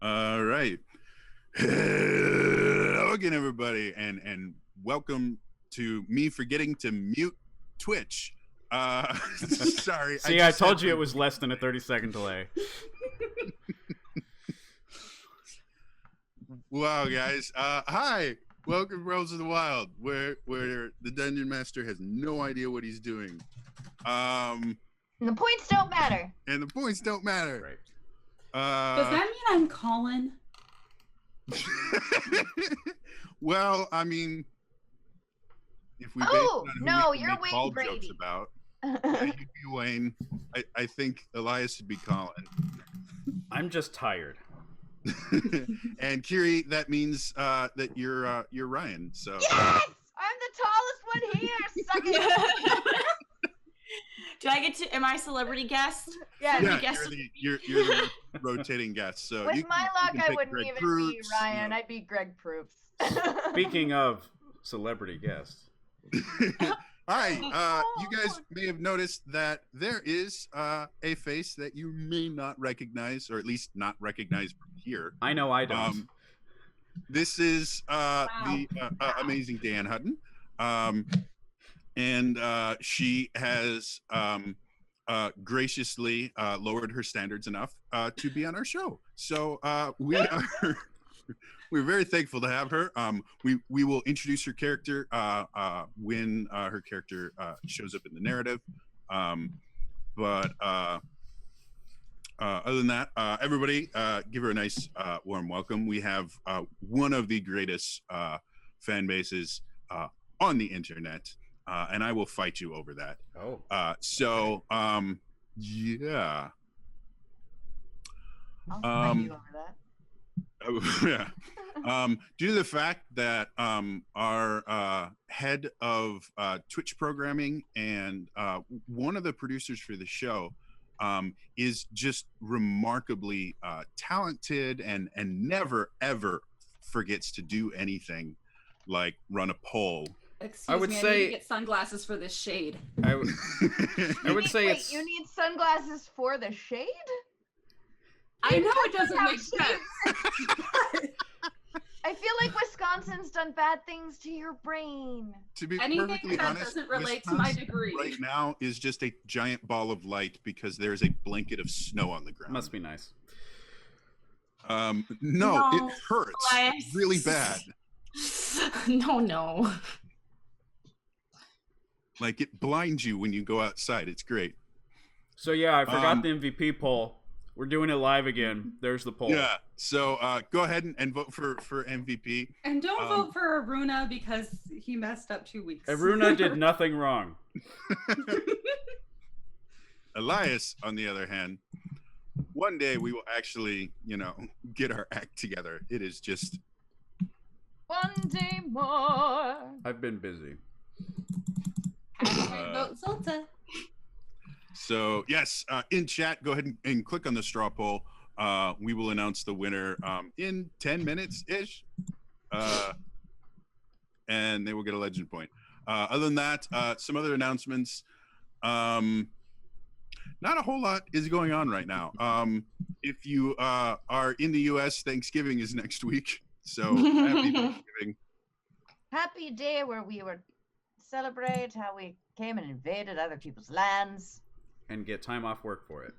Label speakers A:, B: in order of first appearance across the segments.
A: All right. Hello again, everybody, and welcome to me forgetting to mute Twitch. Sorry.
B: See, I told you it was less than a 30-second delay.
A: Wow, guys. Hi. Welcome to Realms of the Wild, where the Dungeon Master has no idea what he's doing.
C: And the points don't matter.
A: And the points don't matter.
B: Right.
D: Does that mean I'm Colin?
A: Well, I mean, if we
C: you're
A: make
C: Wayne
A: Brady. Jokes about, you'd be Wayne. I think Elias would be Colin.
B: I'm just tired.
A: And Kiri, that means that you're Ryan. So
C: yes, I'm the tallest one here. Suck it.
E: Do I get to? Am I celebrity guest?
C: Yeah,
A: you're the rotating guest. So
C: with my luck, I wouldn't
A: Greg
C: even
A: Proops,
C: be Ryan. I'd be Greg Proops.
B: Speaking of celebrity guests.
A: Hi, you guys may have noticed that there is a face that you may not recognize, or at least not recognize from here.
B: I know I don't.
A: This is the amazing Dan Hutton. And she has graciously lowered her standards enough to be on our show. So we're very thankful to have her. We will introduce her character when her character shows up in the narrative. But other than that, everybody give her a nice warm welcome. We have one of the greatest fan bases on the internet. And I will fight you over that.
B: Oh.
A: Yeah.
C: I'll fight you over that.
A: Yeah. Due to the fact that our head of Twitch programming and one of the producers for the show is just remarkably talented and never ever forgets to do anything like run a poll.
D: Excuse me, I need to get sunglasses for this shade.
B: I would say
C: Wait, you need sunglasses for the shade?
D: I know it doesn't make sense.
C: I feel like Wisconsin's done bad things to your brain.
A: To be
D: Anything
A: perfectly
D: that
A: honest,
D: doesn't relate to my degree.
A: Right now is just a giant ball of light because there's a blanket of snow on the ground.
B: Must be nice.
A: No, it hurts really bad.
E: No.
A: Like it blinds you when you go outside. It's great.
B: So yeah, I forgot the MVP poll. We're doing it live again. There's the poll.
A: Yeah. So go ahead and vote for MVP.
D: And don't vote for Aruna because he messed up 2 weeks.
B: Aruna did nothing wrong.
A: Elias, on the other hand, one day we will actually, get our act together. It is just
C: one day more.
B: I've been busy.
D: Vote Zelda.
A: So yes, in chat, go ahead and click on the straw poll. We will announce the winner in 10 minutes ish, and they will get a legend point. Other than that, some other announcements. Not a whole lot is going on right now. If you are in the U.S., Thanksgiving is next week, so happy Thanksgiving.
C: Happy day where we would celebrate how we came and invaded other people's lands.
B: And get time off work for it.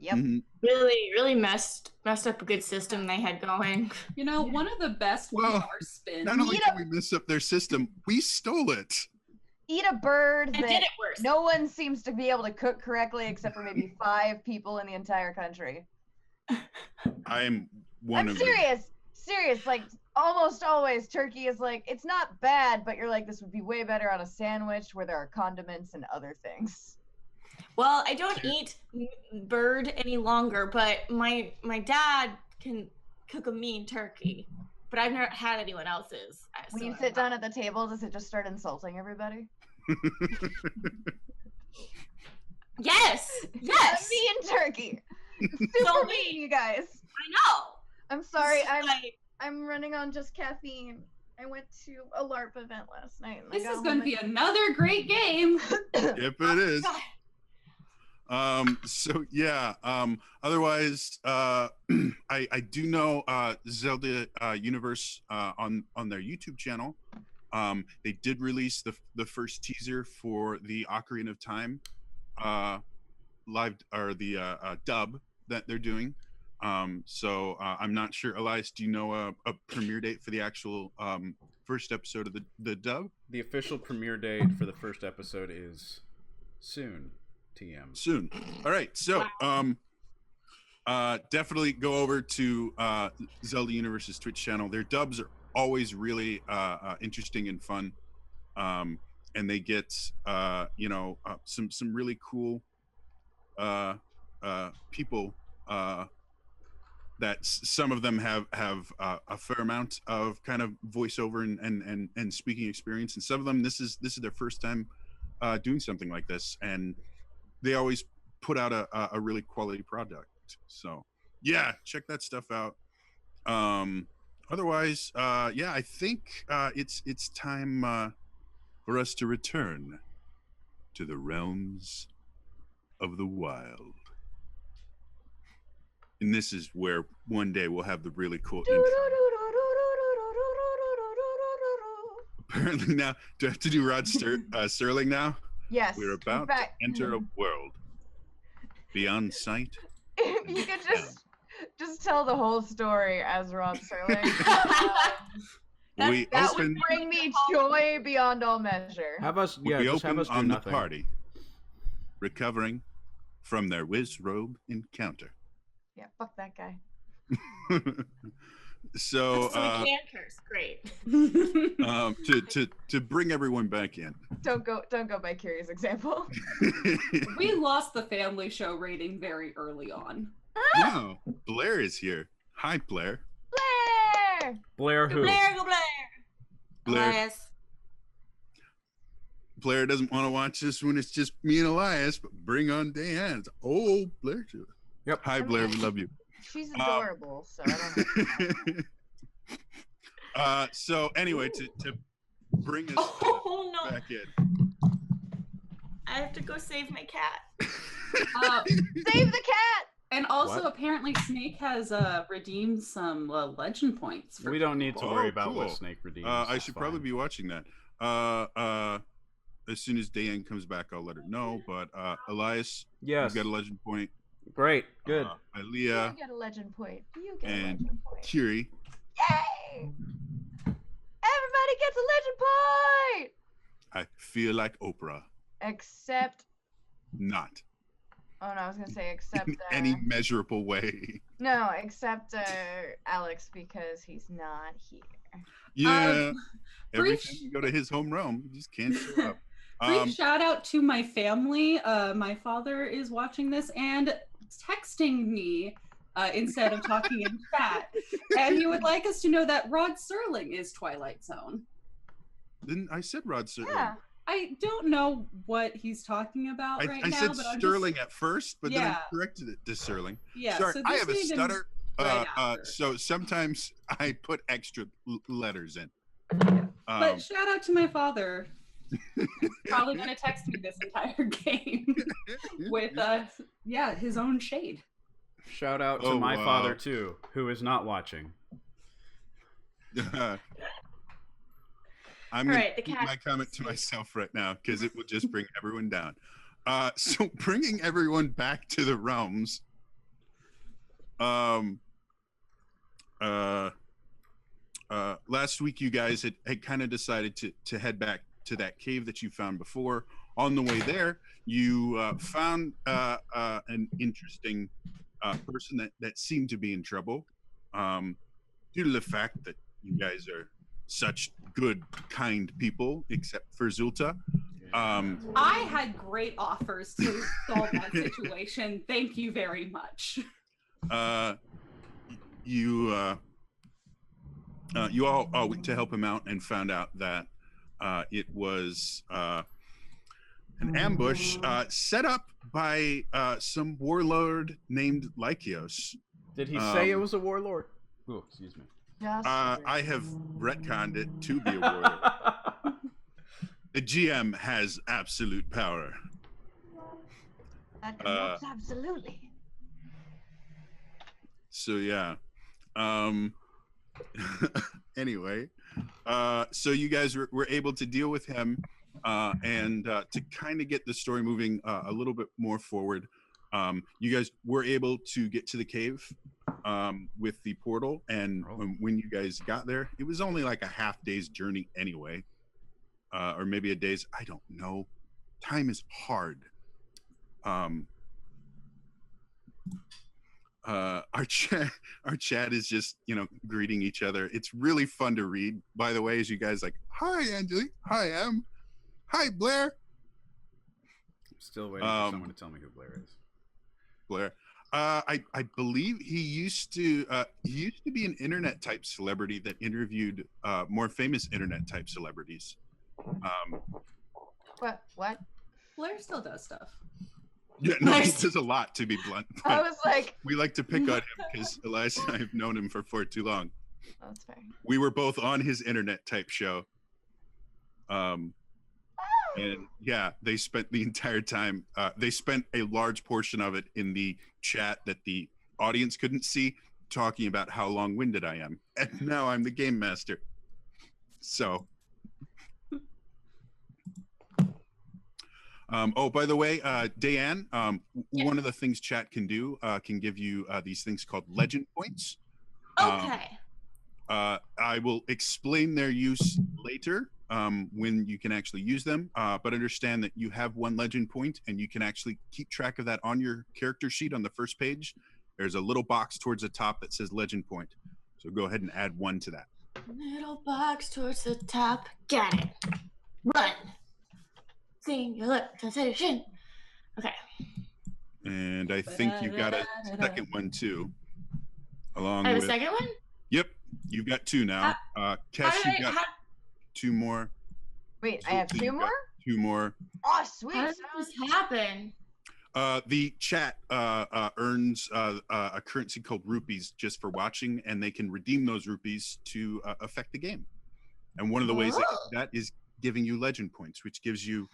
C: Yep.
A: Mm-hmm.
E: Really messed up a good system they had going.
D: One of the best VR spins.
A: Not only did we mess up their system, we stole it.
C: Eat a bird
E: And
C: that
E: did it worse.
C: no one seems to be able to cook correctly except for maybe 5 people in the entire country.
A: I am one
C: I'm
A: of
C: serious. Like almost always turkey is like, it's not bad, but you're like, this would be way better on a sandwich where there are condiments and other things.
E: Well, I don't eat bird any longer, but my dad can cook a mean turkey. But I've never had anyone else's.
C: When you sit down at the table, does it just start insulting everybody?
E: Yes.
C: A mean turkey. Super mean, you guys.
E: I know.
C: I'm sorry. I'm running on just caffeine. I went to a LARP event last night.
D: This is going to be another great game.
A: Yep, it is. So yeah. Otherwise, I do know Zelda Universe on their YouTube channel. They did release the first teaser for the Ocarina of Time live or the dub that they're doing. So I'm not sure. Elias, do you know a premiere date for the actual first episode of the dub?
B: The official premiere date for the first episode is soon. TM.
A: Soon. All right. So definitely go over to Zelda Universe's Twitch channel. Their dubs are always really interesting and fun. And they get some really cool people that some of them have a fair amount of kind of voiceover and speaking experience, and some of them this is their first time doing something like this, and they always put out a really quality product. So yeah, check that stuff out. Otherwise, yeah, I think it's time for us to return to the realms of the wild. And this is where one day we'll have the really cool intro. Apparently now, do I have to do Rod Sterling now?
C: Yes.
A: We're about to enter a world beyond sight.
C: If you could just tell the whole story as Rod Sterling. That would bring me joy beyond all measure.
B: Have us, yeah,
A: we
B: just have
A: open
B: us do
A: on
B: nothing.
A: the party, recovering from their whiz robe encounter.
C: Yeah, fuck that guy.
A: So
E: we can curse. Great.
A: to bring everyone back in.
C: Don't go by Kiri's example.
D: We lost the family show rating very early on.
A: Wow, Blair is here. Hi, Blair.
C: Blair!
B: Blair who?
E: Blair, go Blair.
A: Blair.
E: Elias.
A: Blair doesn't want to watch this when it's just me and Elias, but bring on Dan. Oh, Blair too.
B: Yep.
A: Hi, Blair. We love you.
C: She's adorable, so I don't know.
A: So anyway, to bring us
E: Oh no!
A: back in.
E: I have to go save my cat.
C: Save the cat!
D: And also,
B: What?
D: apparently, Snake has redeemed some legend points.
B: We don't need to worry about
A: cool.
B: what Snake redeems.
A: I
B: It's
A: should
B: fine.
A: probably be watching that. As soon as Diane comes back, I'll let her know. But Elias,
B: Yes.
A: you've got a legend point.
B: Great. Good.
A: Ilea
C: You get a legend point. You get a
A: and
C: legend point.
A: Kiri.
C: Yay! Everybody gets a legend point!
A: I feel like Oprah.
C: Except,
A: Not
C: oh no, I was gonna say except,
A: in any measurable way.
C: no, except Alex, because he's not here.
A: Yeah. Every
D: brief-
A: time you go to his home realm, you just can't show up.
D: Brief shout out to my family. My father is watching this and texting me instead of talking in chat. And he would like us to know that Rod Serling is Twilight Zone.
A: Then I said Rod Sterling.
C: Yeah.
D: I don't know what he's talking about right
A: I
D: now,
A: said
D: but I'm
A: Sterling
D: just,
A: at first, but then I corrected it to Sterling.
D: yeah.
A: Sorry,
D: so
A: I
D: this
A: have a
D: may have been
A: stutter.
D: right after.
A: So sometimes I put extra letters in.
D: But shout out to my father. Probably gonna text me this entire game with his own shade.
B: Shout out to my father too, who is not watching.
A: I'm
E: All
A: going
E: right, the
A: to keep
E: cat-
A: my comment to myself right now because it will just bring everyone down. So bringing everyone back to the realms. Last week you guys had kind of decided to head back to that cave that you found before. On the way there, you found an interesting person that seemed to be in trouble due to the fact that you guys are such good, kind people, except for Zulta.
D: I had great offers to solve that situation. Thank you very much.
A: You all went to help him out and found out that it was an ambush set up by some warlord named Lykios.
B: Did he say it was a warlord? Oh, excuse me.
A: I have retconned it to be a warlord. The GM has absolute power.
C: Absolutely.
A: So yeah. Anyway, so you guys were able to deal with him, and to kind of get the story moving a little bit more forward. You guys were able to get to the cave with the portal, and when you guys got there, it was only like a half day's journey anyway, or maybe a day's. I don't know. Time is hard. Our chat is just greeting each other. It's really fun to read, by the way, as you guys like, hi Angeli, hi Em, hi Blair.
B: I'm still waiting for someone to tell me who Blair is.
A: Blair, I believe he used to be an internet type celebrity that interviewed more famous internet type celebrities.
C: What?
D: Blair still does stuff.
A: Yeah, no, he does a lot, to be blunt.
C: I was like,
A: we like to pick on him because Elias and I have known him for too long.
C: that's fair.
A: We were both on his internet type show. And yeah, they spent the entire time, they spent a large portion of it in the chat that the audience couldn't see, talking about how long-winded I am. And now I'm the game master. So. Oh, by the way, Diane, one of the things chat can do can give you these things called legend points.
E: Okay.
A: I will explain their use later when you can actually use them, but understand that you have 1 legend point and you can actually keep track of that on your character sheet on the first page. There's a little box towards the top that says legend point. So go ahead and add 1 to that.
E: Little box towards the top. Got it. Run. Singular position. Okay.
A: And I think you've got a second one too. Along
E: I have
A: with
E: a second one?
A: Yep, you've got 2 now. Kesh, you've got 2 more.
C: Wait, I have 2 more?
A: 2 more.
C: Oh, sweet.
E: How does this happen?
A: The chat earns a currency called rupees just for watching, and they can redeem those rupees to affect the game. And one of the ways that is giving you legend points, which gives you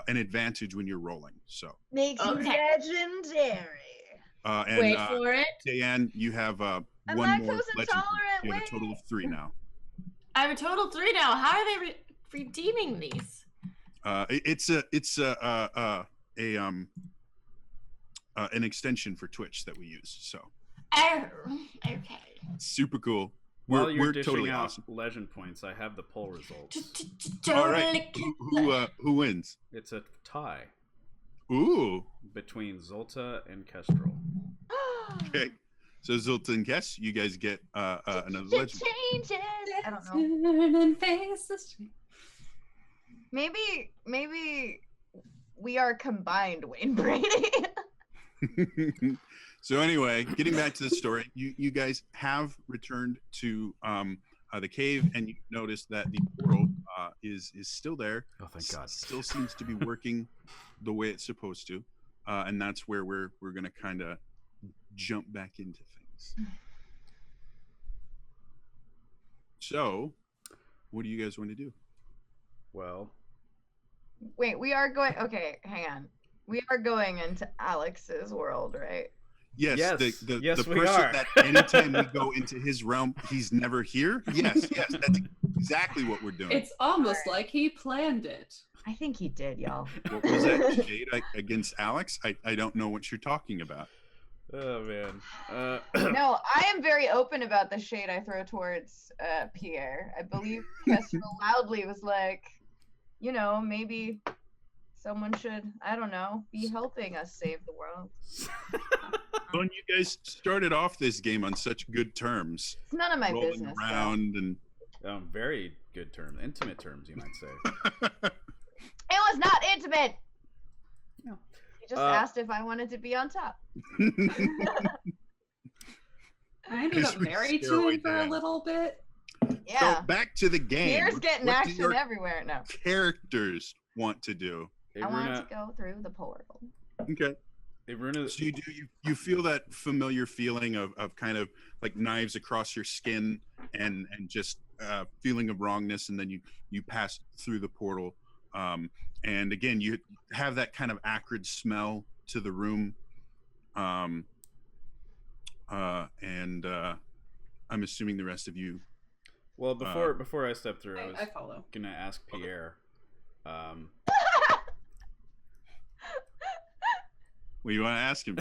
A: an advantage when you're rolling. So
C: makes you legendary.
A: And,
E: wait for it.
A: Diane, you have 1 more legend point. You have a total of 3 now.
E: I have a total of 3 now. How are they redeeming these?
A: It's an extension for Twitch that we use. So.
E: Oh, okay.
A: Super cool.
B: While you're
A: we're
B: dishing
A: totally
B: out
A: awesome.
B: legend points, I have the poll results.
A: All right. Who wins?
B: It's a tie.
A: Ooh.
B: Between Zolta and Kestrel.
A: Okay. So Zolta and Kes, you guys get another legend.
C: Changes. I don't know. Maybe we are combined, Wayne Brady.
A: So anyway, getting back to the story, you guys have returned to the cave, and you notice that the portal is still there.
B: Oh, thank God!
A: Still seems to be working the way it's supposed to, and that's where we're gonna kind of jump back into things. So, what do you guys want to do?
B: Well,
C: wait, we are going. Okay, hang on. We are going into Alex's world, right?
A: Yes,
B: yes.
A: The
B: yes,
A: person that anytime we go into his realm, he's never here. Yes, that's exactly what we're doing.
D: It's almost like he planned it.
C: I think he did, y'all.
A: What was that shade against Alex? I don't know what you're talking about.
B: Oh man.
C: No, I am very open about the shade I throw towards Pierre. I believe Kestrel loudly was like, maybe someone should, I don't know, be helping us save the world.
A: When you guys started off this game on such good terms.
C: It's none of my
A: rolling
C: business.
A: Around
B: and very good terms, intimate terms, you might say.
C: It was not intimate.
B: No.
C: He just asked if I wanted to be on top.
D: I ended up married to him for a little bit.
C: Yeah.
A: So back to the game.
C: Pierre's getting action everywhere. No.
A: Characters want to do.
C: I want to go through the portal.
A: Okay.
B: Hey, Runa,
A: so you feel that familiar feeling of kind of like knives across your skin and just feeling of wrongness, and then you pass through the portal, and again you have that kind of acrid smell to the room, and I'm assuming the rest of you.
B: Well, before I step through,
D: I follow.
B: Gonna ask Pierre.
A: What do you want to ask him?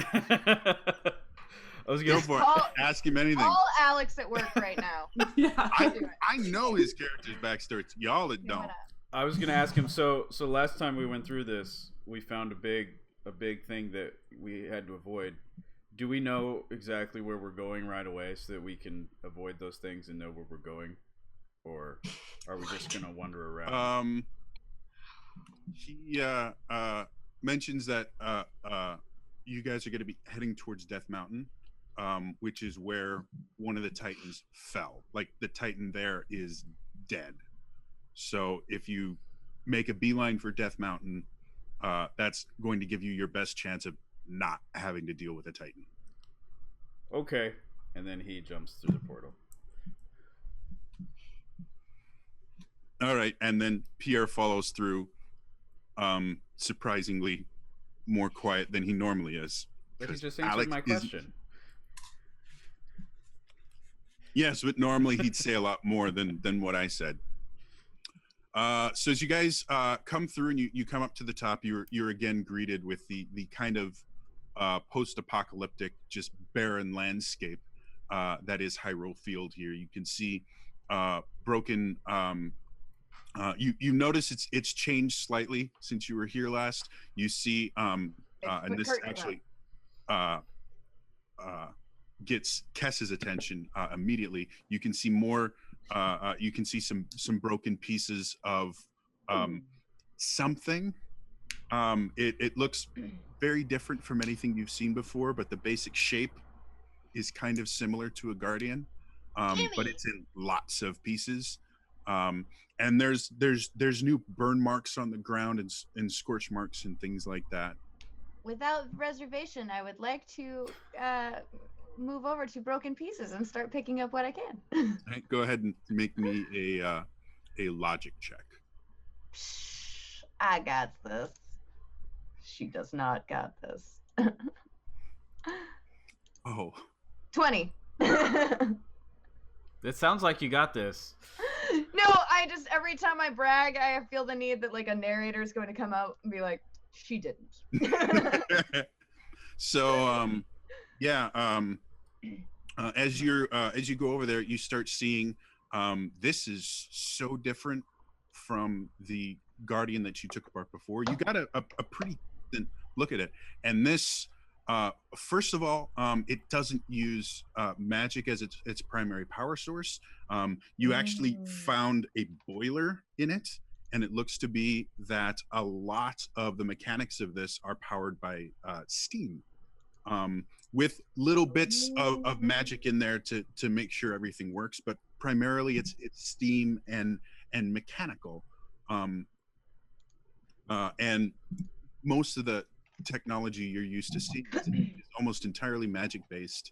B: I was
A: Go
B: gonna
A: for it. Ask him anything.
C: Call Alex at work right now.
D: Yeah.
A: I know his character's backstory. Y'all that don't.
B: I was gonna ask him. So last time we went through this, we found a big thing that we had to avoid. Do we know exactly where we're going right away so that we can avoid those things and know where we're going, or are we just gonna wander around?
A: He mentions that you guys are going to be heading towards Death Mountain, which is where one of the Titans fell. Like, the Titan there is dead. So if you make a beeline for Death Mountain, that's going to give you your best chance of not having to deal with a Titan.
B: Okay. And then he jumps through the portal.
A: All right. And then Pierre follows through, surprisingly more quiet than he normally is.
B: But he just answered my question.
A: Yes, but normally he'd say a lot more than what I said. So as you guys come through and you come up to the top, you're again greeted with the kind of post-apocalyptic, just barren landscape that is Hyrule Field here. You can see broken. You notice it's changed slightly since you were here last. You see, and this actually gets Kess's attention immediately. You can see more. You can see some broken pieces of something. It looks very different from anything you've seen before, but the basic shape is kind of similar to a guardian, but it's in lots of pieces. And there's new burn marks on the ground and scorch marks and things like that.
C: Without reservation, I would like to move over to broken pieces and start picking up what I can.
A: All right, go ahead and make me a logic check.
C: I got this. She does not got this.
A: Oh.
C: 20.
B: It sounds like you got this.
C: No, I just, every time I brag, I feel the need that like a narrator is going to come out and be like, she didn't.
A: So, as you go over there, you start seeing this is so different from the Guardian that you took apart before. You got a pretty decent look at it, and this first of all, it doesn't use magic as its primary power source. You actually found a boiler in it, and it looks to be that a lot of the mechanics of this are powered by steam, with little bits of magic in there to make sure everything works, but primarily it's steam and mechanical, and most of the technology you're used to seeing is almost entirely magic based,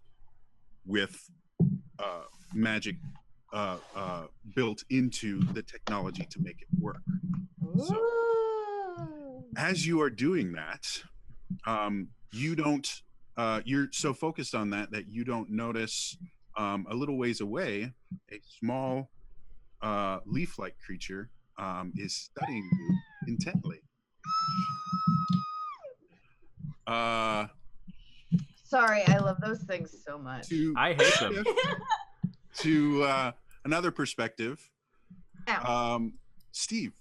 A: with magic built into the technology to make it work. So, as you are doing that, you don't you're so focused on that you don't notice a little ways away a small leaf-like creature is studying you intently.
C: Sorry, I love those things so much.
B: I hate them.
A: To another perspective, Steve,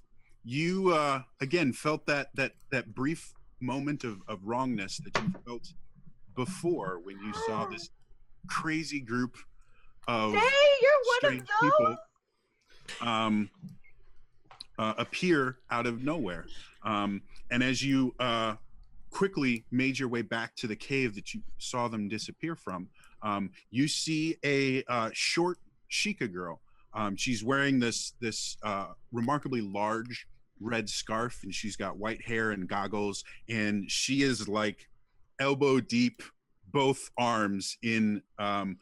A: you again felt that brief moment of wrongness that you felt before when you saw this crazy group of strange people appear out of nowhere, and as you quickly made your way back to the cave that you saw them disappear from, you see a short Sheikah girl. She's wearing this remarkably large red scarf, and she's got white hair and goggles, and she is like elbow deep, both arms in a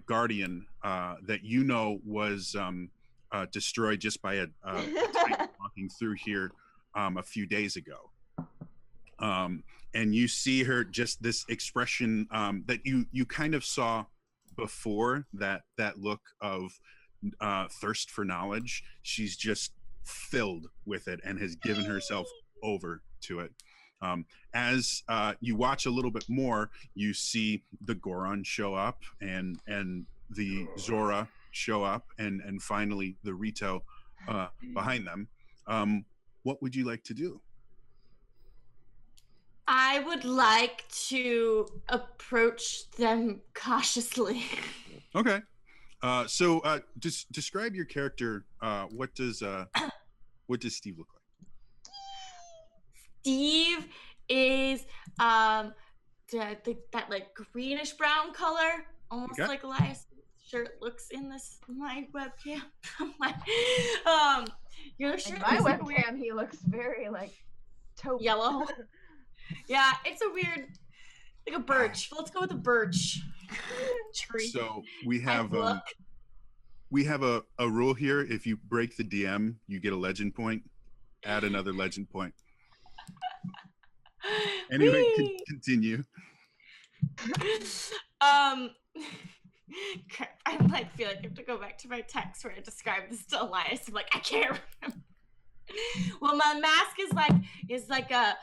A: guardian that you know was destroyed just by a titan walking through here a few days ago. And you see her just this expression that you kind of saw before, that look of thirst for knowledge. She's just filled with it and has given herself over to it. As you watch a little bit more, you see the Goron show up and the Zora show up and finally the Rito behind them. What would you like to do?
E: I would like to approach them cautiously.
A: Okay. So just describe your character. What does Steve look like?
E: Steve is that like greenish brown color, almost like Elias' shirt looks in my webcam. Your shirt.
C: In my webcam, he looks very like taupe.
E: Yellow. Yeah, it's a weird, like a birch. Let's go with a birch tree.
A: So we have a rule here. If you break the DM, you get a legend point. Add another legend point. Anyway, continue.
E: I like feel like I have to go back to my text where I described this to Elias. I'm like, I can't remember. Well, my mask is like a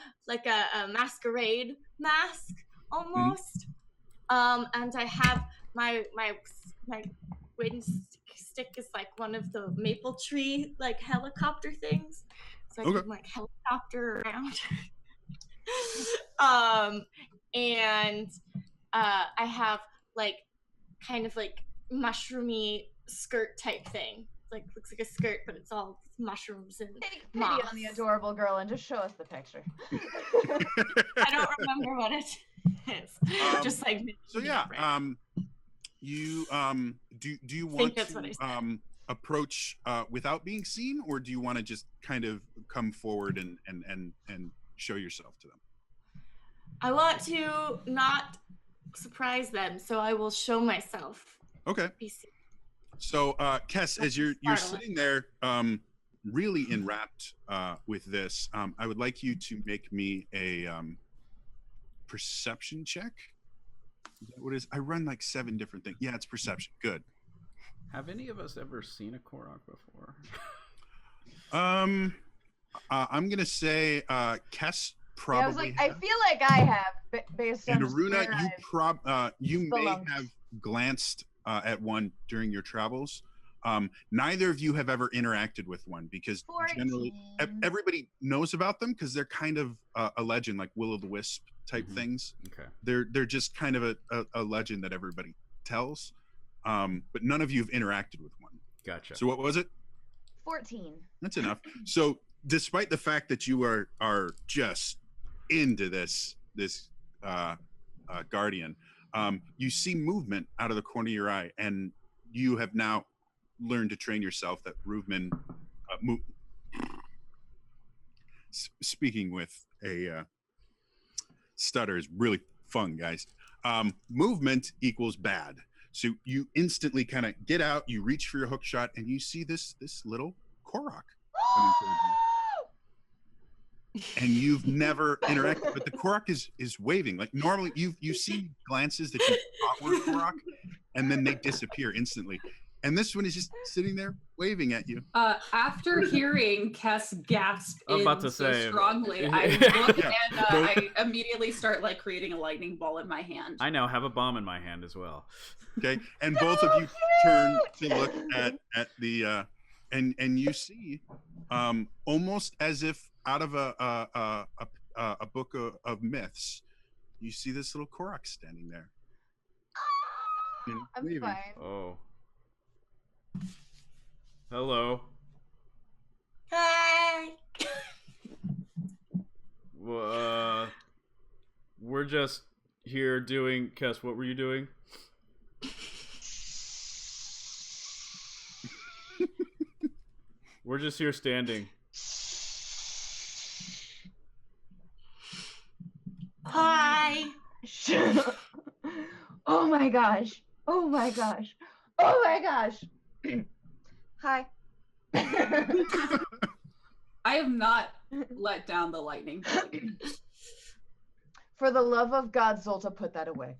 E: masquerade mask almost. And I have my wind stick is like one of the maple tree like helicopter things. So I can like helicopter around. And I have like kind of like mushroomy skirt type thing. Like looks like a skirt, but it's all mushrooms and
C: Take pity on the adorable girl and just show us the picture.
E: I don't remember what it is. Just like
A: so yeah. You do you want to approach without being seen, or do you want to just kind of come forward and show yourself to them?
E: I want to not surprise them, so I will show myself.
A: Okay. So, Kes, as you're sitting there, really enwrapped with this, I would like you to make me a perception check. Is that what it is? I run like 7 different things. Yeah, it's perception. Good.
B: Have any of us ever seen a Korok before?
A: I'm gonna say Kes probably.
C: Yeah, I was like, I feel like I have, based on.
A: And Aruna, you may have glanced at one during your travels. Neither of you have ever interacted with one because
C: 14.
A: Generally everybody knows about them because they're kind of a legend, like Will-o'-the-Wisp type things.
B: Okay.
A: They're just kind of a legend that everybody tells, but none of you have interacted with one.
B: Gotcha.
A: So what was it?
C: 14.
A: That's enough. So despite the fact that you are just into this guardian, you see movement out of the corner of your eye, and you have now learned to train yourself that movement. Speaking with a stutter is really fun, guys. Movement equals bad. So you instantly kind of get out, you reach for your hook shot, and you see this little Korok coming towards you. And you've never interacted, but the Korok is waving. Like normally you see glances that you thought were Korok, and then they disappear instantly. And this one is just sitting there waving at you.
D: After hearing Kes gasp so strongly, I look and I immediately start like creating a lightning ball in my hand.
B: I now have a bomb in my hand as well.
A: Okay, and both of you turn to look at the and you see almost as if out of a book of myths, you see this little Korok standing there.
C: I'm fine.
B: Oh. Hello.
E: Hi.
B: We're just here doing. Kes, what were you doing? We're just here standing.
E: Hi.
C: Oh my gosh. Oh my gosh. Oh my gosh. Hi.
D: I have not let down the lightning.
C: For the love of God, Zolta, put that away.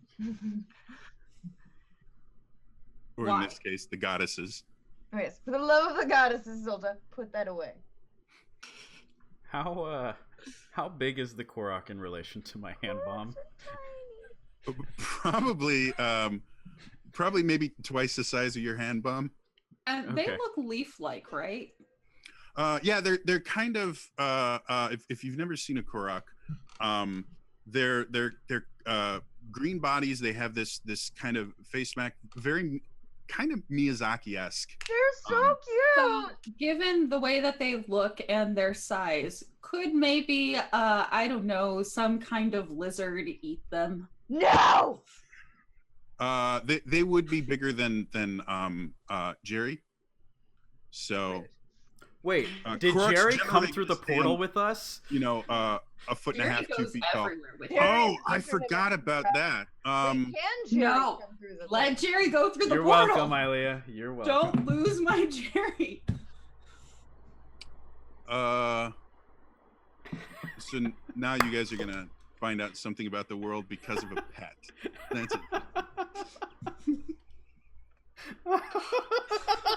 A: Or
D: Why?
A: in this case, the goddesses.
C: Yes, for the love of the goddesses, Zolta, put that away.
B: How big is the Korok in relation to my hand bomb?
A: Probably maybe twice the size of your hand bomb.
D: And they
B: Okay.
D: look leaf-like, right?
A: Yeah, they're kind of if you've never seen a Korok, they're green bodies. They have this kind of face mask, very kind of Miyazaki-esque.
C: They're so
D: So,
C: cute.
D: given the way that they look and their size, could maybe, I don't know, some kind of lizard eat them?
C: No.
A: They would be bigger than Jerry. So
B: Wait, did
A: Korok's
B: Jerry come
A: generally
B: through the
A: gonna
B: portal
A: stand,
B: with us?
A: a foot and a
D: Jerry
A: half, 2
D: goes
A: feet tall.
D: everywhere with
C: Jerry-
D: him.
A: Oh, I
C: Jerry-
A: forgot about that.
C: Wait, can Jerry
D: no.
C: come through the
D: Let
C: thing?
D: Jerry go through the
B: You're
D: portal.
B: welcome, Ilea. You're welcome.
D: Don't lose my Jerry.
A: So now you guys are gonna find out something about the world because of a pet. That's it.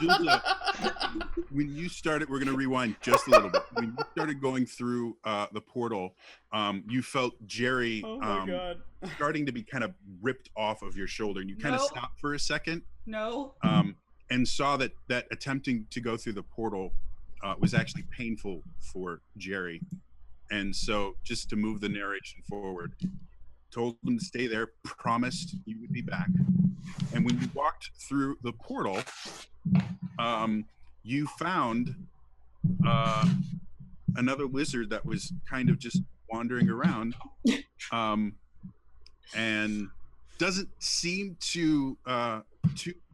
A: Zelda, when you started, we're gonna rewind just a little bit. When you started going through the portal, you felt Jerry
B: Oh my god.
A: starting to be kind of ripped off of your shoulder, and you kind of
D: Nope.
A: stopped for a second,
D: No.
A: and saw that attempting to go through the portal was actually painful for Jerry. And so, just to move the narration forward, told him to stay there, promised you would be back. And when you walked through the portal, you found another lizard that was kind of just wandering around, and doesn't seem too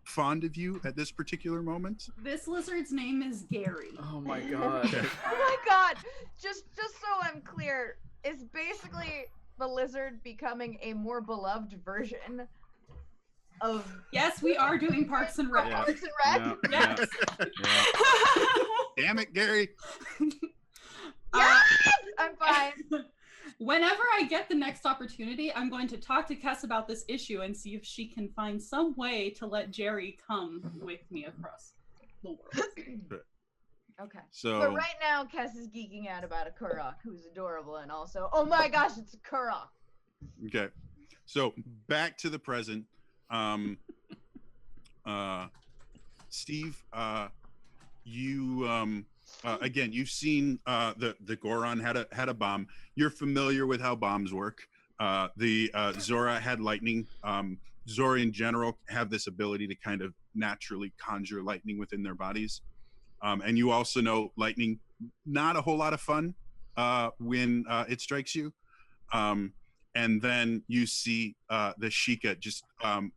A: fond of you at this particular moment.
D: This lizard's name is Gary.
B: Oh my god.
C: Oh my god! Just so I'm clear, is basically the lizard becoming a more beloved version of
D: Yes, we are doing Parks and Rec.
B: Yeah.
C: Parks and Rec?
B: Yeah,
D: Yes.
B: yeah.
A: Damn it, Gary!
C: Yes! I'm fine.
D: Whenever I get the next opportunity, I'm going to talk to Kess about this issue and see if she can find some way to let Jerry come with me across the world.
C: Okay.
A: So
C: But right now, Kess is geeking out about a Korok who's adorable and also, oh my gosh, it's a Korok.
A: okay, so back to the present. Steve, you again, you've seen the Goron had a bomb. You're familiar with how bombs work. The Zora had lightning. Zora in general have this ability to kind of naturally conjure lightning within their bodies. And you also know lightning, not a whole lot of fun when it strikes you. And then you see the Sheikah just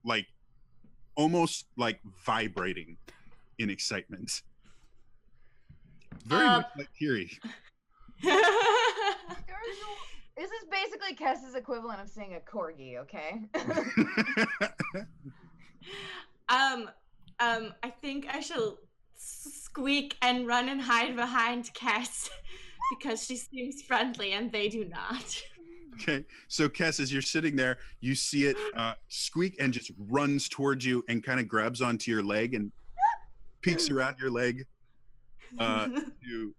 A: like almost like vibrating in excitement. Very much like Kiri.
C: This is basically Kess's equivalent of seeing a corgi, okay?
E: I think I shall squeak and run and hide behind Cass because she seems friendly and they do not.
A: Okay, so Kess, as you're sitting there, you see it squeak and just runs towards you and kind of grabs onto your leg and peeks around your leg to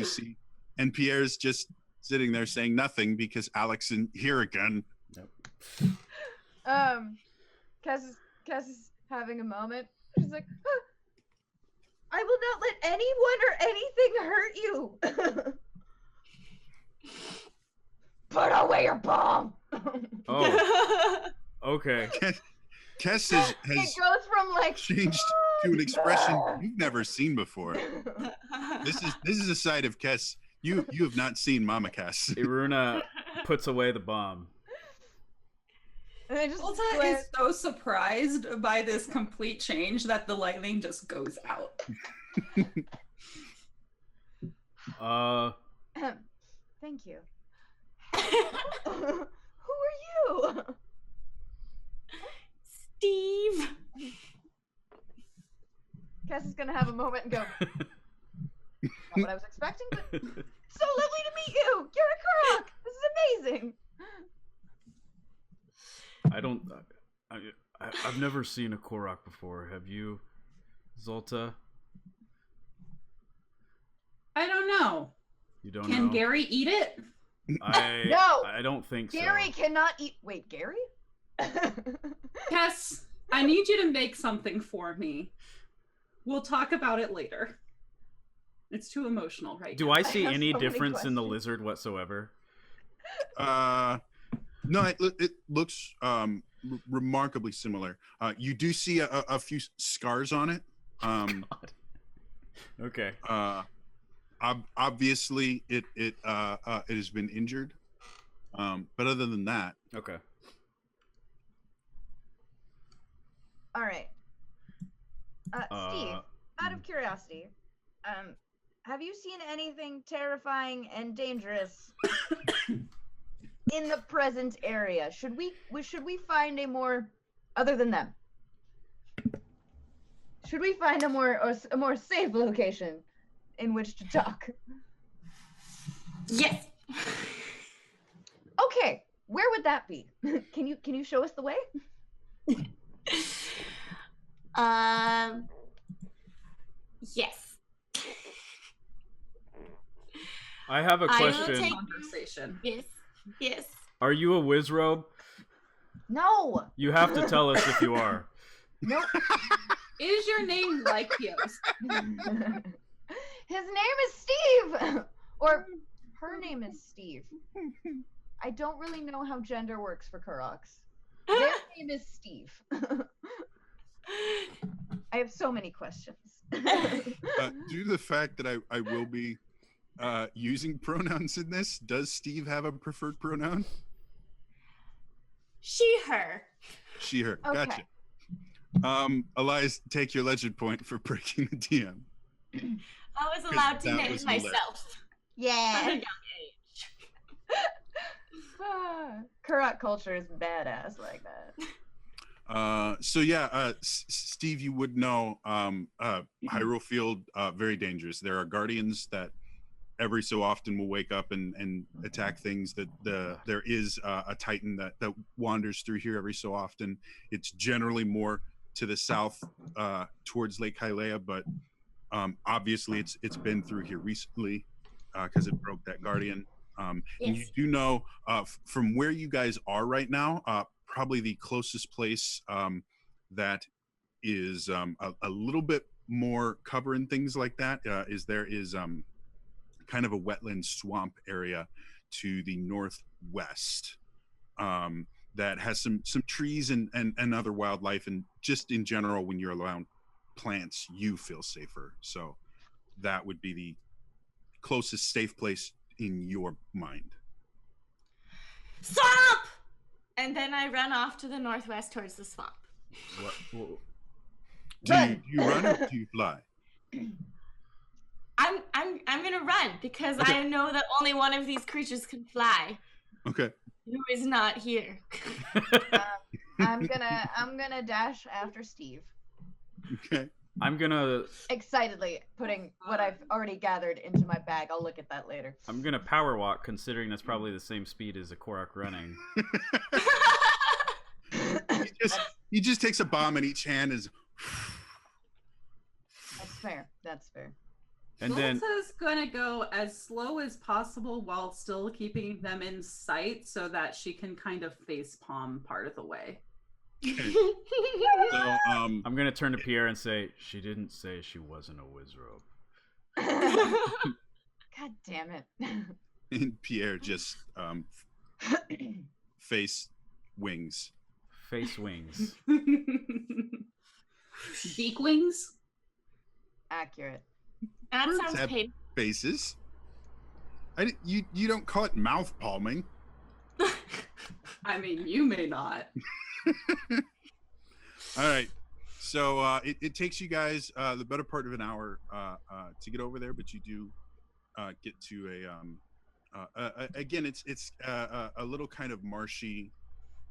A: see. And Pierre's just sitting there saying nothing because Alex isn't here again.
C: Kess is having a moment. She's like, "Huh, I will not let anyone or anything hurt you. Put away your bomb.
B: Oh, okay.
A: Kess
C: It
A: has
C: goes from like
A: changed to an expression you've never seen before. This is a side of Kess you have not seen, Mama Kess.
B: Iruna puts away the bomb.
C: And they just
D: Ulta
C: split.
D: is so surprised by this complete change that the lightning just goes out.
C: Thank you. Who are you?
E: Steve.
C: Kess is gonna have a moment and go, not what I was expecting, but so lovely to meet you. You're a Korok. This is amazing.
B: I don't. I've never seen a Korok before. Have you, Zolta?
D: I don't know.
B: You don't
D: Can
B: know?
D: Gary eat it?
C: No.
B: I don't think
C: Gary
B: so.
C: cannot eat. Wait, Gary?
D: Tess, I need you to make something for me. We'll talk about it later. It's too emotional right
B: Do
D: now.
B: I see
C: have
B: any
C: so many
B: difference in the
C: questions.
B: lizard whatsoever?
A: No, it looks remarkably similar. You do see a few scars on it.
B: God. Okay.
A: Obviously, it has been injured. But other than that,
B: Okay.
C: All right. Steve, out of curiosity, have you seen anything terrifying and dangerous in the present area? Should we find a more, other than them? Should we find a more safe location in which to talk?
E: Yes.
C: Okay, where would that be? Can you show us the way?
E: Yes.
B: I have a
E: I will
B: question.
E: take-
D: Conversation.
E: Yes. Yes.
B: Are you a wizrobe?
C: No.
B: You have to tell us if you are.
C: Nope.
D: Is your name Lykios?
C: His name is Steve, or her name is Steve. I don't really know how gender works for Koroks. Their name is Steve. I have so many questions.
A: due to the fact that I will be using pronouns in this, does Steve have a preferred pronoun?
E: She, her.
A: She, her.
C: Okay.
A: Gotcha. Elias, take your legend point for breaking the DM.
E: I was allowed to
A: that
E: name
A: was hilarious.
E: myself at a
C: Yeah.
E: young age.
C: Korok culture is badass like that.
A: So yeah, Steve, you would know Hyrule Field, very dangerous. There are guardians that every so often will wake up and attack things. That there is a Titan that wanders through here every so often. It's generally more to the south towards Lake Hylia, but obviously it's been through here recently because it broke that guardian. And you
E: Yes.
A: do know from where you guys are right now, probably the closest place that is a little bit more cover and things like that is kind of a wetland swamp area to the northwest that has some trees and other wildlife, and just in general, when you're around plants, you feel safer. So that would be the closest safe place in your mind.
E: Swamp! And then I run off to the northwest towards the swamp.
B: What?
A: Do you run or do you fly?
E: I'm gonna run because
A: Okay.
E: I know that only one of these creatures can fly.
A: Okay.
E: Who is not here.
C: I'm gonna dash after Steve,
A: Okay.
B: I'm gonna
C: excitedly putting what I've already gathered into my bag. I'll look at that later.
B: power walk, considering that's probably the same speed as a Korok running.
A: He just takes a bomb in each hand. Is
C: That's fair. That's fair.
B: And then
D: Zolta's gonna go as slow as possible while still keeping them in sight so that she can kind of face palm part of the way.
A: okay. So
B: I'm gonna turn to Pierre and say, "She didn't say she wasn't a wizrobe."
C: God damn it.
A: and Pierre just face wings.
B: Face wings.
D: Beak wings?
C: Accurate.
E: That
A: Birds
E: sounds
A: have
E: painful.
A: faces. You don't call it mouth palming.
D: I mean, you may not.
A: All right. So it takes you guys the better part of an hour to get over there, but you do get to again, it's a little kind of marshy,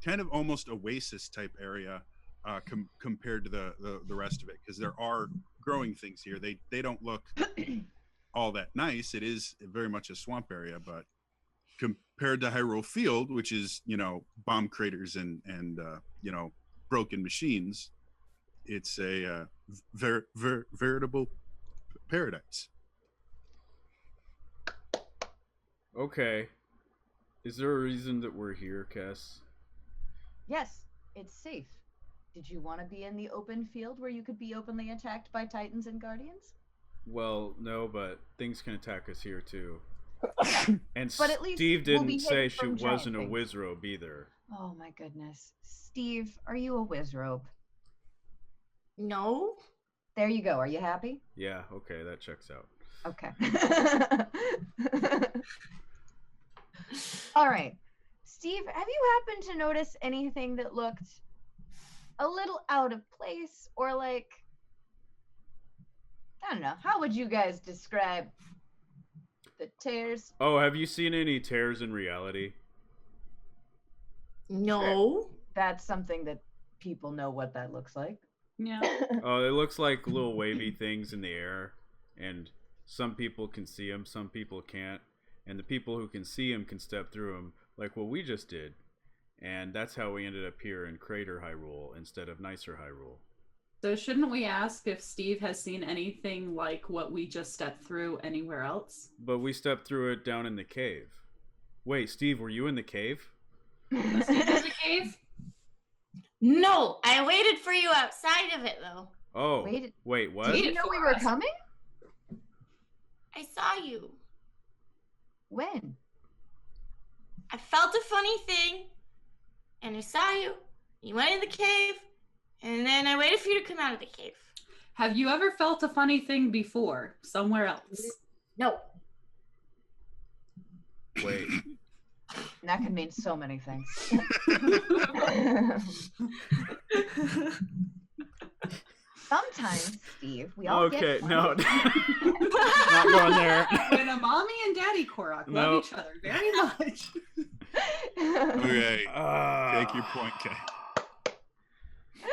A: kind of almost oasis type area compared to the rest of it, because there are growing things here. They don't look all that nice. It is very much a swamp area, but compared to Hyrule Field, which is bomb craters and broken machines. It's a veritable paradise.
B: Okay. Is there a reason that we're here, Cass?
C: Yes, it's safe. Did you want to be in the open field where you could be openly attacked by Titans and Guardians?
B: Well, no, but things can attack us here too. And
C: But at least
B: Steve
C: we'll
B: didn't
C: be
B: say
C: hidden
B: she
C: from giant
B: wasn't a
C: things.
B: wizrobe either.
C: Oh my goodness. Steve, are you a wizrobe?
E: No.
C: There you go. Are you happy?
B: Yeah, okay, that checks out.
C: Okay. All right. Steve, have you happened to notice anything that looked a little out of place or like, I don't know, how would you guys describe the tears?
B: Oh, have you seen any tears in reality?
E: No.
C: That's something that people know what that looks like.
D: Yeah.
B: Oh, it looks like little wavy things in the air, and some people can see them, some people can't, and the people who can see them can step through them, like what we just did. And that's how we ended up here in Crater Hyrule instead of nicer Hyrule.
D: So shouldn't we ask if Steve has seen anything like what we just stepped through anywhere else?
B: But we stepped through it down in the cave. Wait, Steve, were you in the cave?
D: Was Steve in the cave?
E: No, I waited for you outside of it though.
B: Oh,
C: Wait,
B: wait, what?
C: Did you know we were coming?
E: I saw you.
C: When?
E: I felt a funny thing, and I saw you. You went in the cave, and then I waited for you to come out of the cave.
D: Have you ever felt a funny thing before, somewhere else?
E: No.
B: Wait.
C: That can mean so many things. Sometimes, Steve, we all
B: Okay,
C: get
B: no.
C: funny.
B: Not going there.
D: When a mommy and daddy Korok
B: No.
D: love each other very much.
A: Okay,
B: Ah.
A: take your point, Kay.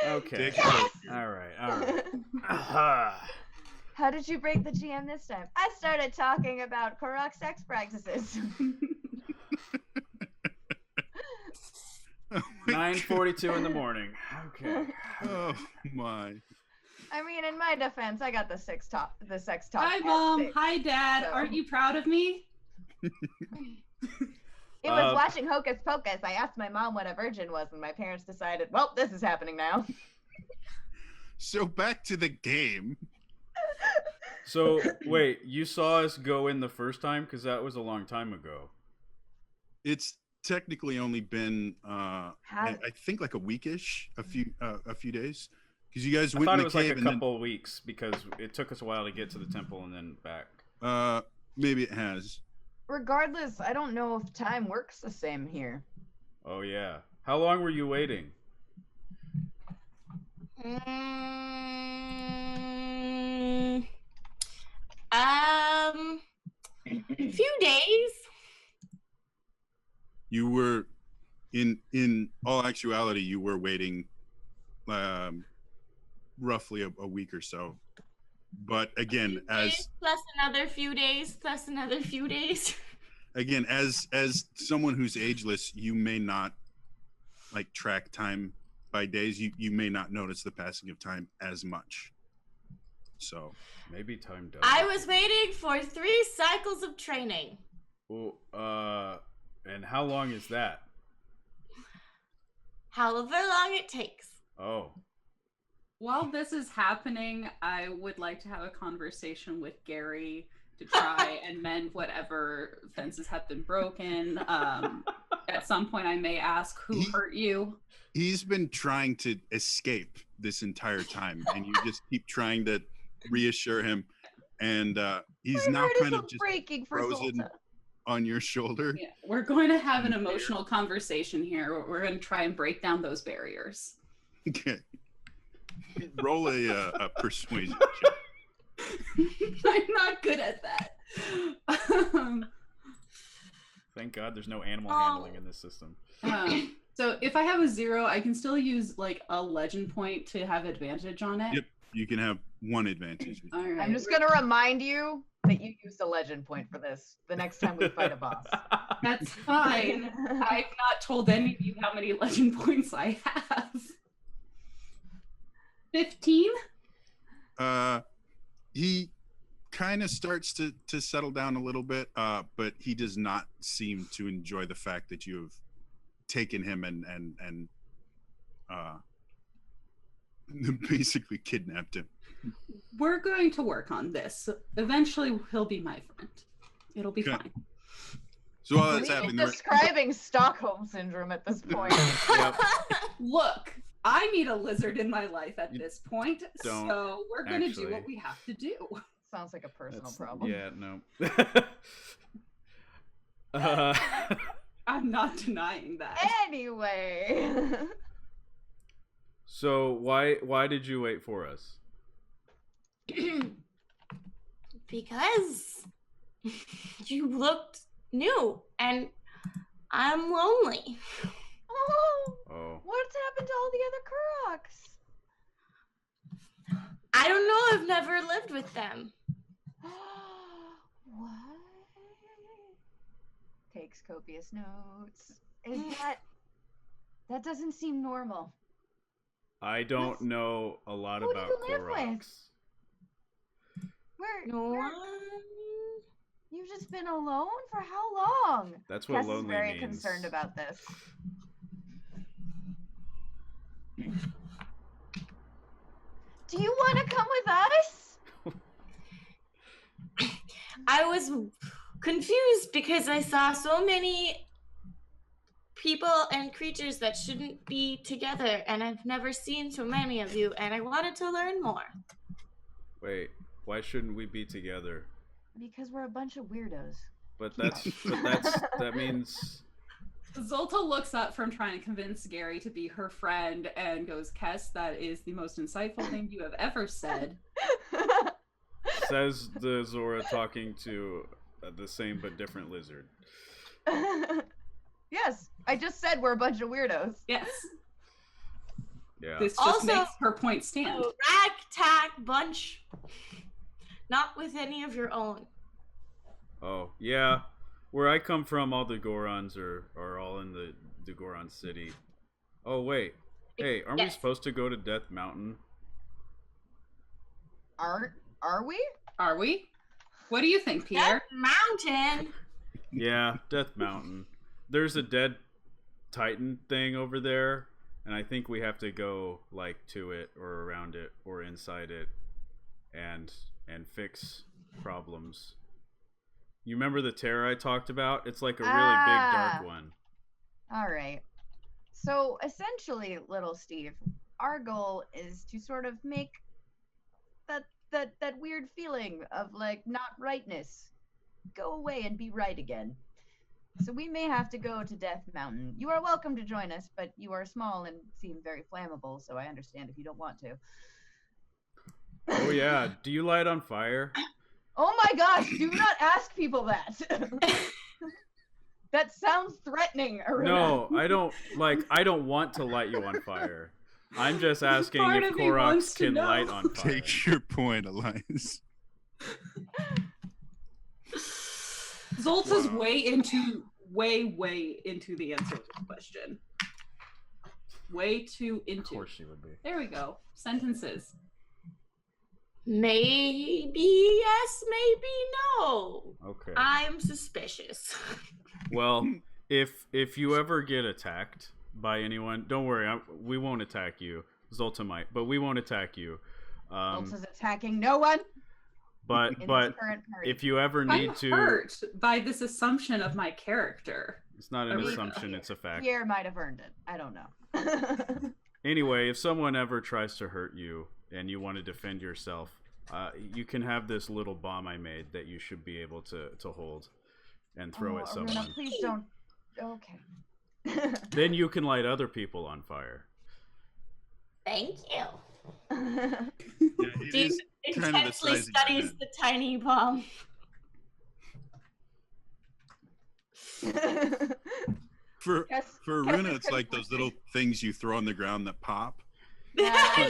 B: Okay.
A: Take your point.
B: All right. Aha.
C: How did you break the GM this time? I started talking about Korok sex practices.
B: 9:42 in the morning. Okay.
A: Oh my.
C: I mean, in my defense, I got the sex talk.
D: Hi, Mom.
C: fixed.
D: Hi, Dad.
C: So-
D: Aren't you proud of me?
C: It was watching Hocus Pocus. I asked my mom what a virgin was, and my parents decided, well, this is happening now.
A: So back to the game.
B: So, wait, you saw us go in the first time? Because that was a long time ago.
A: It's technically only been I think like a weekish, a few days, because you guys
B: I
A: went
B: thought
A: in
B: it
A: the
B: was like
A: cave
B: a
A: and
B: couple of weeks because it took us a while to get to the temple and then back.
A: then maybe it has.
C: Regardless, I don't know if time works the same here.
B: Oh, yeah. How long were you waiting?
E: Few days.
A: You were in all actuality, you were waiting roughly a week or so. But again, as
E: Plus another few days, plus another few days.
A: again, as someone who's ageless, you may not like track time by days. You may not notice the passing of time as much. So
B: Maybe time does.
E: I was waiting for 3 cycles of training.
B: Well, and how long is that?
E: However long it takes.
B: Oh.
D: While this is happening, I would like to have a conversation with Gary to try and mend whatever fences have been broken. At some point, I may ask who hurt you.
A: he's been trying to escape this entire time, and you just keep trying to reassure him, and he's
C: My
A: now
C: heart is
A: kind
C: so
A: of just
C: breaking for
A: frozen
C: Zelda.
A: on your shoulder.
D: Yeah, we're going to have an emotional conversation here. We're going to try and break down those barriers.
A: Okay. Roll a persuasion check.
D: I'm not good at that.
B: Thank God there's no animal handling in this system.
D: So if I have a 0, I can still use like a legend point to have advantage on it.
A: Yep. You can have one advantage.
D: All right.
C: I'm just gonna remind you that you used a legend point for this the next time we fight a boss.
D: That's fine. I've not told any of you how many legend points I have. 15?
A: He kind of starts to settle down a little bit, but he does not seem to enjoy the fact that you have taken him and basically kidnapped him.
D: We're going to work on this. Eventually, he'll be my friend. It'll be fine.
A: So while that's happening,
C: Describing Stockholm syndrome at this point.
D: Look, I need a lizard in my life at this point, so we're going to do what we have to do.
C: Sounds like a personal problem.
B: Yeah, no.
D: I'm not denying that.
C: Anyway.
B: So why did you wait for us?
E: Because you looked new and I'm lonely.
B: Oh.
C: What's happened to all the other Koroks?
E: I don't know. I've never lived with them.
C: What? Takes copious notes. Is that doesn't seem normal.
B: I don't know a lot
C: Who do
B: about
C: you live with?
B: Koroks.
E: No one.
C: You've just been alone for how long?
B: That's what
C: Kes
B: lonely
C: is very
B: means.
C: concerned about this. Do you want to come with us?
E: I was confused because I saw so many people and creatures that shouldn't be together, and I've never seen so many of you, and I wanted to learn more.
B: Wait, why shouldn't we be together?
C: Because we're a bunch of weirdos.
B: But that means
D: Zolta looks up from trying to convince Gary to be her friend and goes, Kes, that is the most insightful thing you have ever said.
B: says the Zora talking to the same but different lizard.
C: Yes, I just said we're a bunch of weirdos.
D: Yes.
B: Yeah.
D: This just
E: Also,
D: makes her point stand.
E: A ragtag bunch. Not with any of your own.
B: Oh, yeah. Where I come from, all the Gorons are all in the Goron city. Oh, wait. Hey, aren't we supposed to go to Death Mountain?
C: Are we?
D: Are we? What do you think, Pierre?
E: Death Mountain.
B: Yeah, Death Mountain. There's a dead Titan thing over there, and I think we have to go like to it or around it or inside it and fix problems. You remember the terror I talked about? It's like a really big dark one.
C: All right. So essentially, little Steve, our goal is to sort of make that weird feeling of like not rightness go away and be right again. So we may have to go to Death Mountain. You are welcome to join us, but you are small and seem very flammable, so I understand if you don't want to.
B: Oh yeah, do you light on fire?
C: Oh my gosh, do not ask people that. That sounds threatening, Aruna.
B: No, I don't want to light you on fire. I'm just asking
D: Part
B: if
D: of me wants
B: Koroks
D: to
B: can
D: know.
B: light on fire.
A: Take your point, Elias.
D: Zolta's way into the answer to the question. Way too into.
B: Of course she would be.
D: There we go. Sentences.
E: Maybe yes, maybe no.
B: Okay.
E: I'm suspicious.
B: Well, if you ever get attacked by anyone, don't worry. We won't attack you. Zolta might, but we won't attack you.
C: Zolta's attacking no one.
B: But if you ever need
D: I'm hurt by this assumption of my character.
B: It's not an assumption, it's a fact.
C: Pierre might have earned it. I don't know.
B: Anyway, if someone ever tries to hurt you and you want to defend yourself, you can have this little bomb I made that you should be able to hold and throw at someone.
C: Aruna, please don't. Okay.
B: Then you can light other people on fire.
E: Thank you.
A: Yeah, it
E: Steve
A: is kind of the
E: intensely
A: size of your
E: studies
A: head.
E: the tiny bomb.
A: For
C: Kes
A: Aruna,
C: is
A: it's like those little things you throw on the ground that pop.
C: Yeah.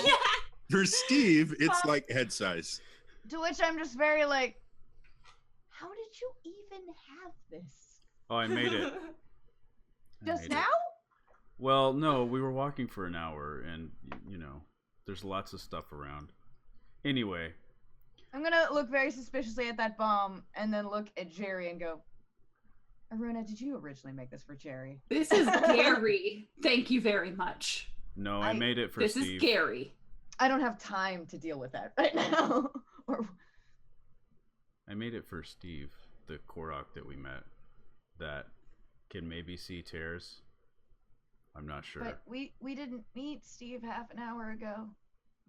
A: For Steve, it's like head size.
C: To which I'm just very like, even have this?
B: Oh, I made it.
C: Just now?
B: Well, no, we were walking for an hour, and there's lots of stuff around. Anyway,
C: I'm gonna look very suspiciously at that bomb, and then look at Jerry and go, Aruna, did you originally make this for Jerry?
D: This is Gary. Thank you very much.
B: no, I made it for
D: This
B: Steve.
D: is Gary.
C: I don't have time to deal with that right now.
B: I made it for Steve, the Korok that we met, that can maybe see tears. I'm not sure.
C: But we didn't meet Steve half an hour ago.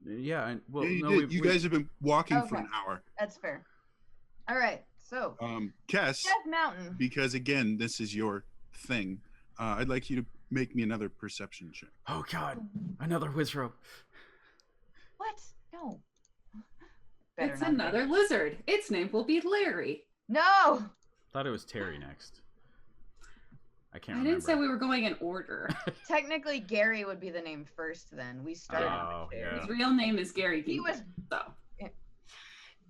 B: Yeah,
A: yeah, you guys have been walking for
C: Okay.
A: an hour.
C: That's fair. All right, so
A: Kess,
C: Death Mountain.
A: because again, this is your thing. I'd like you to make me another perception check.
B: Oh God, another Wizrobe.
C: What? No. Better
D: It's
C: not be.
D: another lizard. Its name will be Larry.
C: No.
B: Thought it was Terry next. I can't
D: I
B: remember.
D: didn't say we were going in order.
C: Technically, Gary would be the name first. Then we started.
B: Oh,
C: with Jerry.
B: yeah.
D: His real name is Gary.
C: He was.
D: So.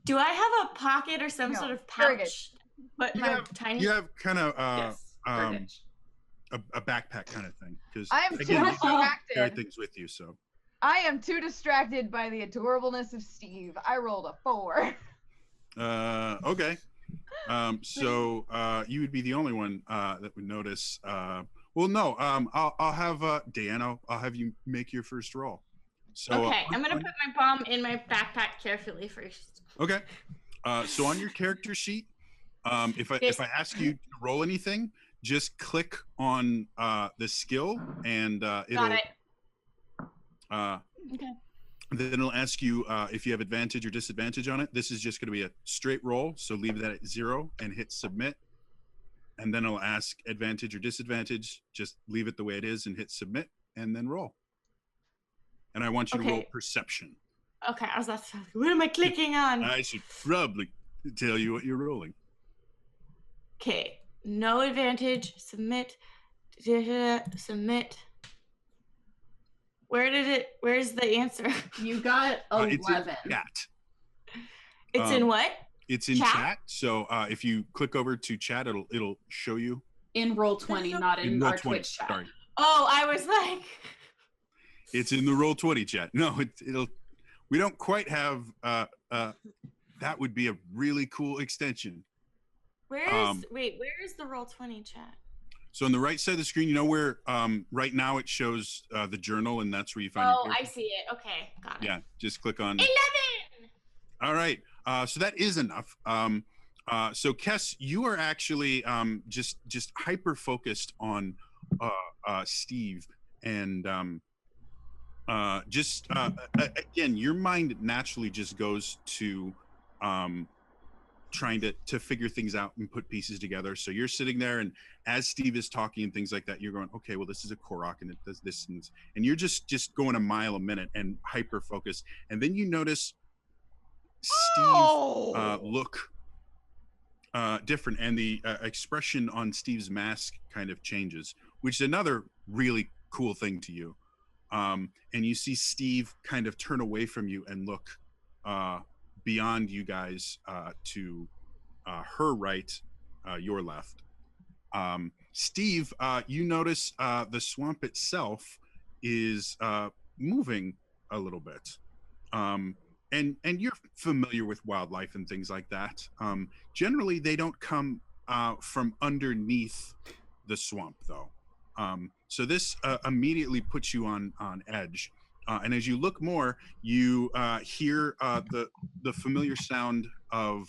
E: Do I have a pocket or some
C: No,
E: sort of
C: Fergus.
E: pouch? But
A: You
E: my
A: have-
E: tiny.
A: You have kind of
D: Yes. Fergus.
A: a backpack kind of thing, because
C: I am too
A: again, you carry
C: distracted.
A: things with you. So
C: I am too distracted by the adorableness of Steve. I rolled a 4.
A: okay. So you would be the only one that would notice. Well, no. I'll have Dan. I'll have you make your first roll. So
E: Okay, I'm gonna put my bomb in my backpack carefully first.
A: Okay. So on your character sheet, if I ask you to roll anything, just click on the skill, and it'll.
E: Got it. Okay.
A: Then it'll ask you if you have advantage or disadvantage on it. This is just going to be a straight roll, so leave that at 0 and hit submit. And then it'll ask advantage or disadvantage. Just leave it the way it is and hit submit, and then roll. And I want you to roll
E: Okay.
A: perception.
E: Okay, I was about to. What am I clicking on?
A: I should probably tell you what you're rolling.
E: Okay, no advantage. Submit. Submit. Where's the answer?
D: You got
A: It's in
D: 11.
A: chat.
E: It's in what?
A: It's in
E: Chat?
A: chat. So if you click over to chat, it'll show you.
D: In roll 20, not in
A: Roll
D: our
A: 20.
D: Twitch chat.
A: Sorry,
E: Oh, I was like.
A: it's in the Roll20 chat. No, it'll. We don't quite have. That would be a really cool extension.
E: Where's the Roll20 chat?
A: So on the right side of the screen, you know where right now it shows the journal, and that's where you find.
E: Oh,
A: your
E: I
A: character?
E: see it. Okay, got it.
A: Yeah, just click on.
E: 11.
A: All right. So that is enough. So Kess, you are actually just hyper focused on Steve, and again, your mind naturally just goes to trying to figure things out and put pieces together. So you're sitting there, and as Steve is talking and things like that, you're going, okay, well, this is a Korok, and it does this, and you're just going a mile a minute and hyper focused. And then you notice Steve look different, and the expression on Steve's mask kind of changes, which is another really cool thing to you. And you see Steve kind of turn away from you and look beyond you guys to her right, your left. Steve, you notice the swamp itself is moving a little bit. And you're familiar with wildlife and things like that. Generally, they don't come from underneath the swamp, though. So this immediately puts you on edge. And as you look more, you hear the familiar sound of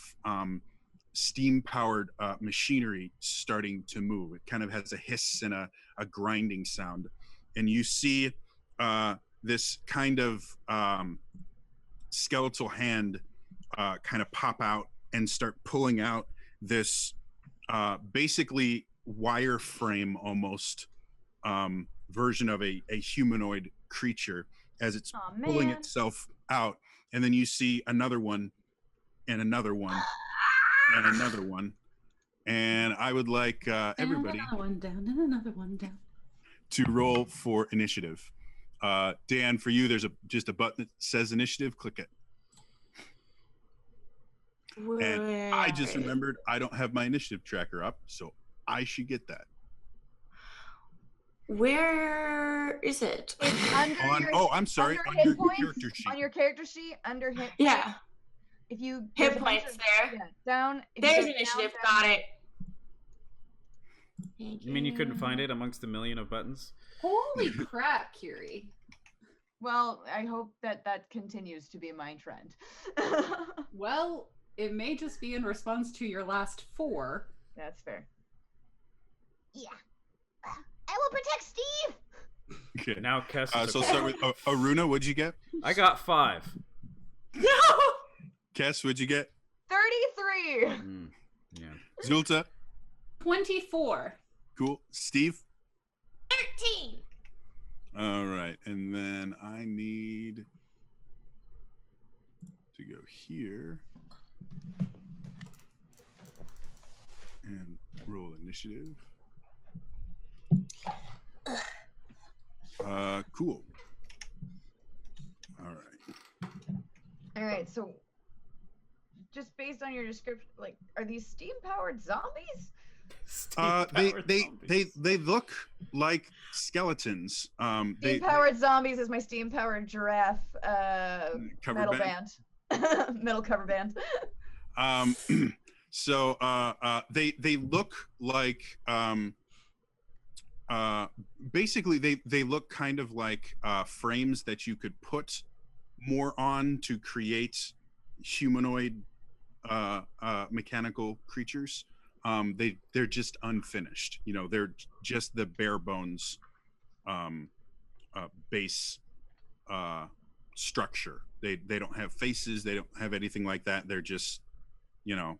A: steam-powered machinery starting to move. It kind of has a hiss and a grinding sound. And you see this kind of skeletal hand kind of pop out and start pulling out this basically wireframe almost version of a humanoid creature as it's pulling itself out. And then you see another one and another one and another one. And I would like everybody
D: Another one down and another one down.
A: to roll for initiative. Dan, for you, there's just a button that says initiative. Click it. And I just remembered I don't have my initiative tracker up, so I should get that.
E: Where is it?
C: It's under
A: I'm sorry.
C: under
A: Under
C: hit
A: your
C: points,
A: character sheet.
C: on your character sheet, under hit
E: Yeah.
C: points. If you
E: Hit
C: there's a bunch
E: points
C: of-
E: there.
C: Yeah, down. if you
E: There's
C: go
E: initiative.
C: down,
E: Got it.
B: You mean you couldn't find it amongst a million of buttons?
D: Holy crap, Curie.
C: Well, I hope that continues to be my trend.
D: Well, it may just be in response to your last 4.
C: That's fair. Yeah. I will protect Steve.
A: Okay.
B: Now Kess.
A: So we'll start with Aruna. What'd you get?
B: I got 5.
E: No.
A: Kess, what'd you get?
C: 33.
B: Yeah.
A: Zulta.
D: 24.
A: Cool. Steve.
E: 13.
A: All right, and then I need to go here and roll initiative. Cool. All right.
C: All right, so just based on your description, like, are these steam-powered zombies?
A: They look like skeletons.
C: Steam-powered zombies is my steam-powered giraffe
A: Cover
C: metal
A: band?
C: band. Metal cover band.
A: So they look like basically they look kind of like frames that you could put more on to create humanoid mechanical creatures. They're just unfinished. You know, they're just the bare bones base structure. They don't have faces. They don't have anything like that. They're just, you know,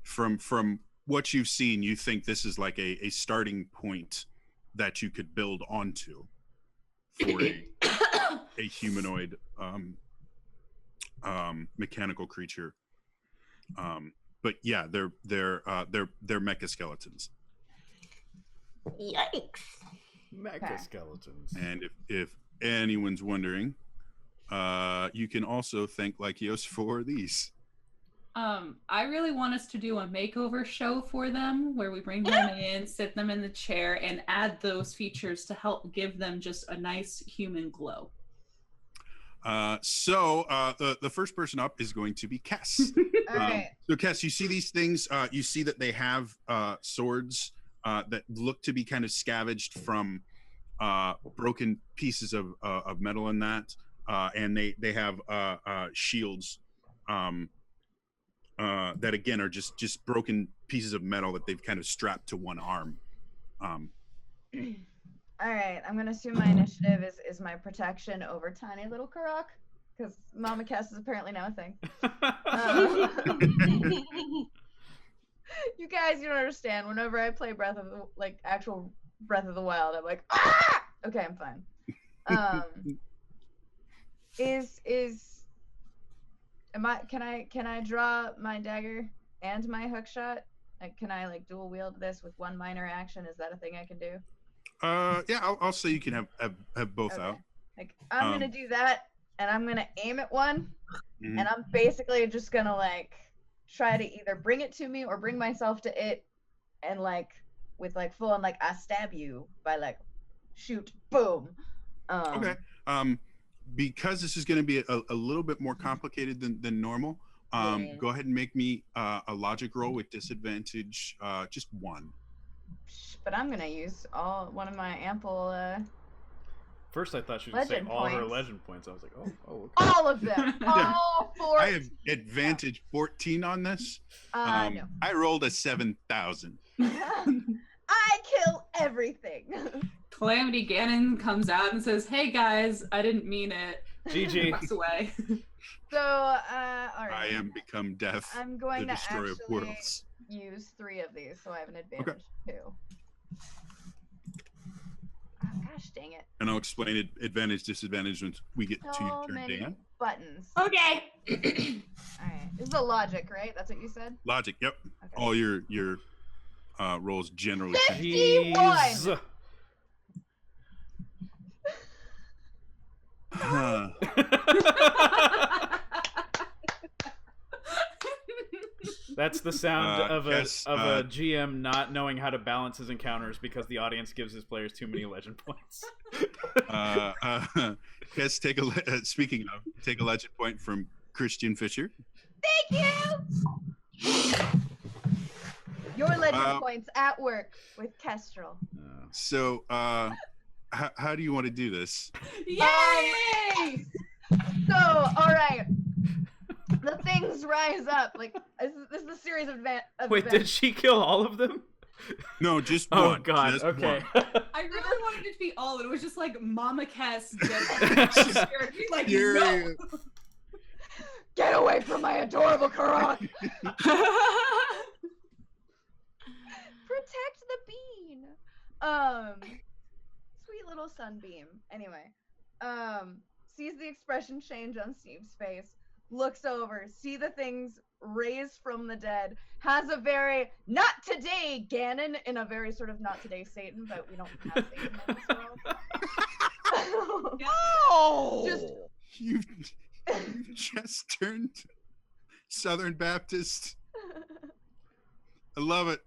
A: from what you've seen, you think this is like a starting point that you could build onto for a humanoid mechanical creature. But yeah, they're mecha skeletons.
E: Yikes.
B: Mecha skeletons.
A: And if anyone's wondering, you can also thank Lykios for these.
D: I really want us to do a makeover show for them where we bring them in, sit them in the chair, and add those features to help give them just a nice human glow.
A: So the first person up is going to be Kess.
C: All right.
A: So Kess, you see these things, you see that they have swords that look to be kind of scavenged from broken pieces of metal in that. And they have shields that again are just broken pieces of metal that they've kind of strapped to one arm.
C: All right, I'm gonna assume my initiative is my protection over tiny little Korok, because Mama Cass is apparently now a thing. You guys, you don't understand. Whenever I play actual Breath of the Wild, I'm like, ah! Okay, I'm fine. Can I draw my dagger and my hook shot? Can I like dual wield this with one minor action? Is that a thing I can do?
A: Yeah, I'll say you can have both out.
C: Like I'm gonna do that, and I'm gonna aim at one,
A: Mhm.
C: and I'm basically just gonna like try to either bring it to me or bring myself to it, and like with like full on like I stab you by like shoot boom.
A: Okay. Because this is going to be a little bit more complicated than normal.
C: Yeah.
A: Go ahead and make me a logic roll with disadvantage, just 1.
C: But I'm gonna use one of my ample
B: First, I thought she would say
C: legend
B: all her
C: points.
B: legend points. I was like, oh, okay.
C: all of them, all 4.
A: I have advantage 14 on this.
C: No.
A: I rolled a 7,000.
C: I kill everything.
D: Calamity Ganon comes out and says, "Hey guys, I didn't mean it."
B: GG.
D: Walks away.
C: So, all right.
A: I am become death,
C: I'm
A: the
C: going to
A: destroyer of
C: actually
A: worlds.
C: use 3 of these, so I have an advantage too. Oh, gosh dang it.
A: And I'll explain it, advantage, disadvantage once we get to
C: So
A: your turn,
C: many
A: Dan.
C: buttons.
E: Okay.
C: Alright. This is a logic, right? That's what you said?
A: Logic, yep.
C: Okay.
A: All your rolls generally.
C: 51!
B: Jeez. That's the sound of
A: Kess,
B: a GM not knowing how to balance his encounters because the audience gives his players too many legend points.
A: Kess, take a legend point from Christian Fisher.
C: Thank you. Your legend points at work with Kestrel.
A: So, how do you want to do this?
D: Yay!
C: So, all right. The things rise up. Like this is a series of
B: Wait, did she kill all of them?
A: No, just
B: Oh
A: one.
B: God.
A: Just
B: Okay.
A: one.
D: I really wanted it to be all. It was just like Mama Cass dead. Like, no.
C: Get away from my adorable Korok. Protect the bean. Sweet little sunbeam. Anyway, sees the expression change on Steve's face, looks over, see the things raised from the dead, has a very not today Ganon in a very sort of not today Satan, but we don't have Satan in this world.
A: Oh,
C: Just
A: you just turned Southern Baptist. I love it.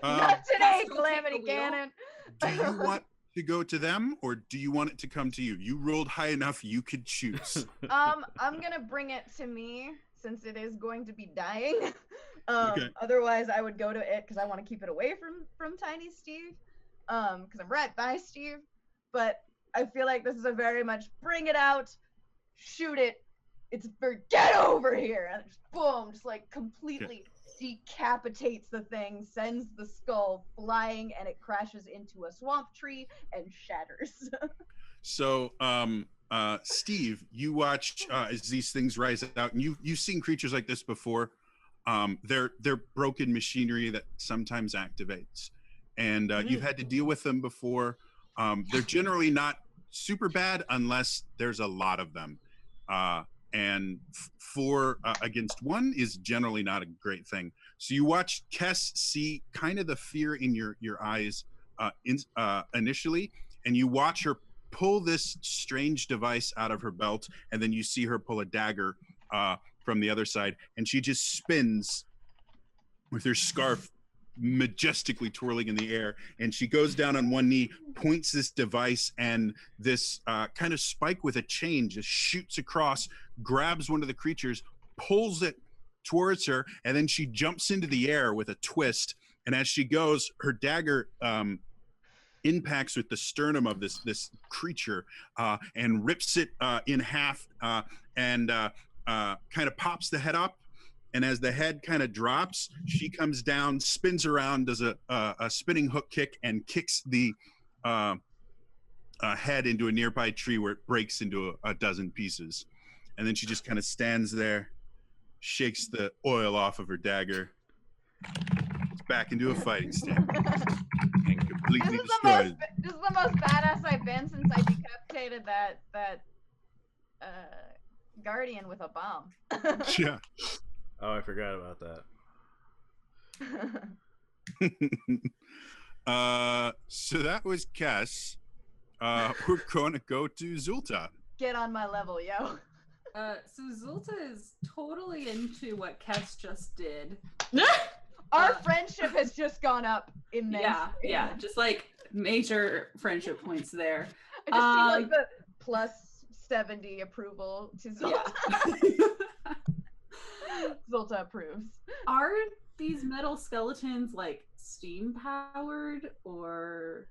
C: not today,
D: Kestrel,
C: Calamity
D: take the wheel.
C: Ganon.
A: Do you want to go to them, or do you want it to come to you? You rolled high enough, you could choose.
C: I'm gonna bring it to me since it is going to be dying.
A: Okay.
C: Otherwise, I would go to it because I want to keep it away from Tiny Steve. Because I'm right by Steve. But I feel like this is a very much bring it out, shoot it. It's for get over here, and just boom, just like completely decapitates the thing, sends the skull flying, and it crashes into a swamp tree and shatters.
A: So, Steve, you watch as these things rise out, and you've seen creatures like this before. They're broken machinery that sometimes activates, and you've had to deal with them before. They're generally not super bad unless there's a lot of them, and 4 against 1 is generally not a great thing. So you watch Kess see kind of the fear in your eyes initially, and you watch her pull this strange device out of her belt, and then you see her pull a dagger from the other side, and she just spins with her scarf majestically twirling in the air, and she goes down on one knee, points this device, and this kind of spike with a chain just shoots across, grabs one of the creatures, pulls it towards her, and then she jumps into the air with a twist, and as she goes, her dagger impacts with the sternum of this creature and rips it in half and kind of pops the head up. And as the head kind of drops, she comes down, spins around, does a spinning hook kick, and kicks the head into a nearby tree where it breaks into a dozen pieces. And then she just kind of stands there, shakes the oil off of her dagger, it's back into a fighting stance, and completely destroyed.
C: This is the most badass I've been since I decapitated that guardian with a bomb.
A: Yeah.
B: Oh, I forgot about that.
A: So that was Kess. We're going to go to Zulta.
C: Get on my level, yo.
D: So Zulta is totally into what Kess just did.
C: Our friendship has just gone up immensely.
D: Yeah, just like major friendship points there.
C: I just see like the plus 70 approval to Zulta.
D: Yeah.
C: Zulta approves.
D: Are these metal skeletons like steam powered or?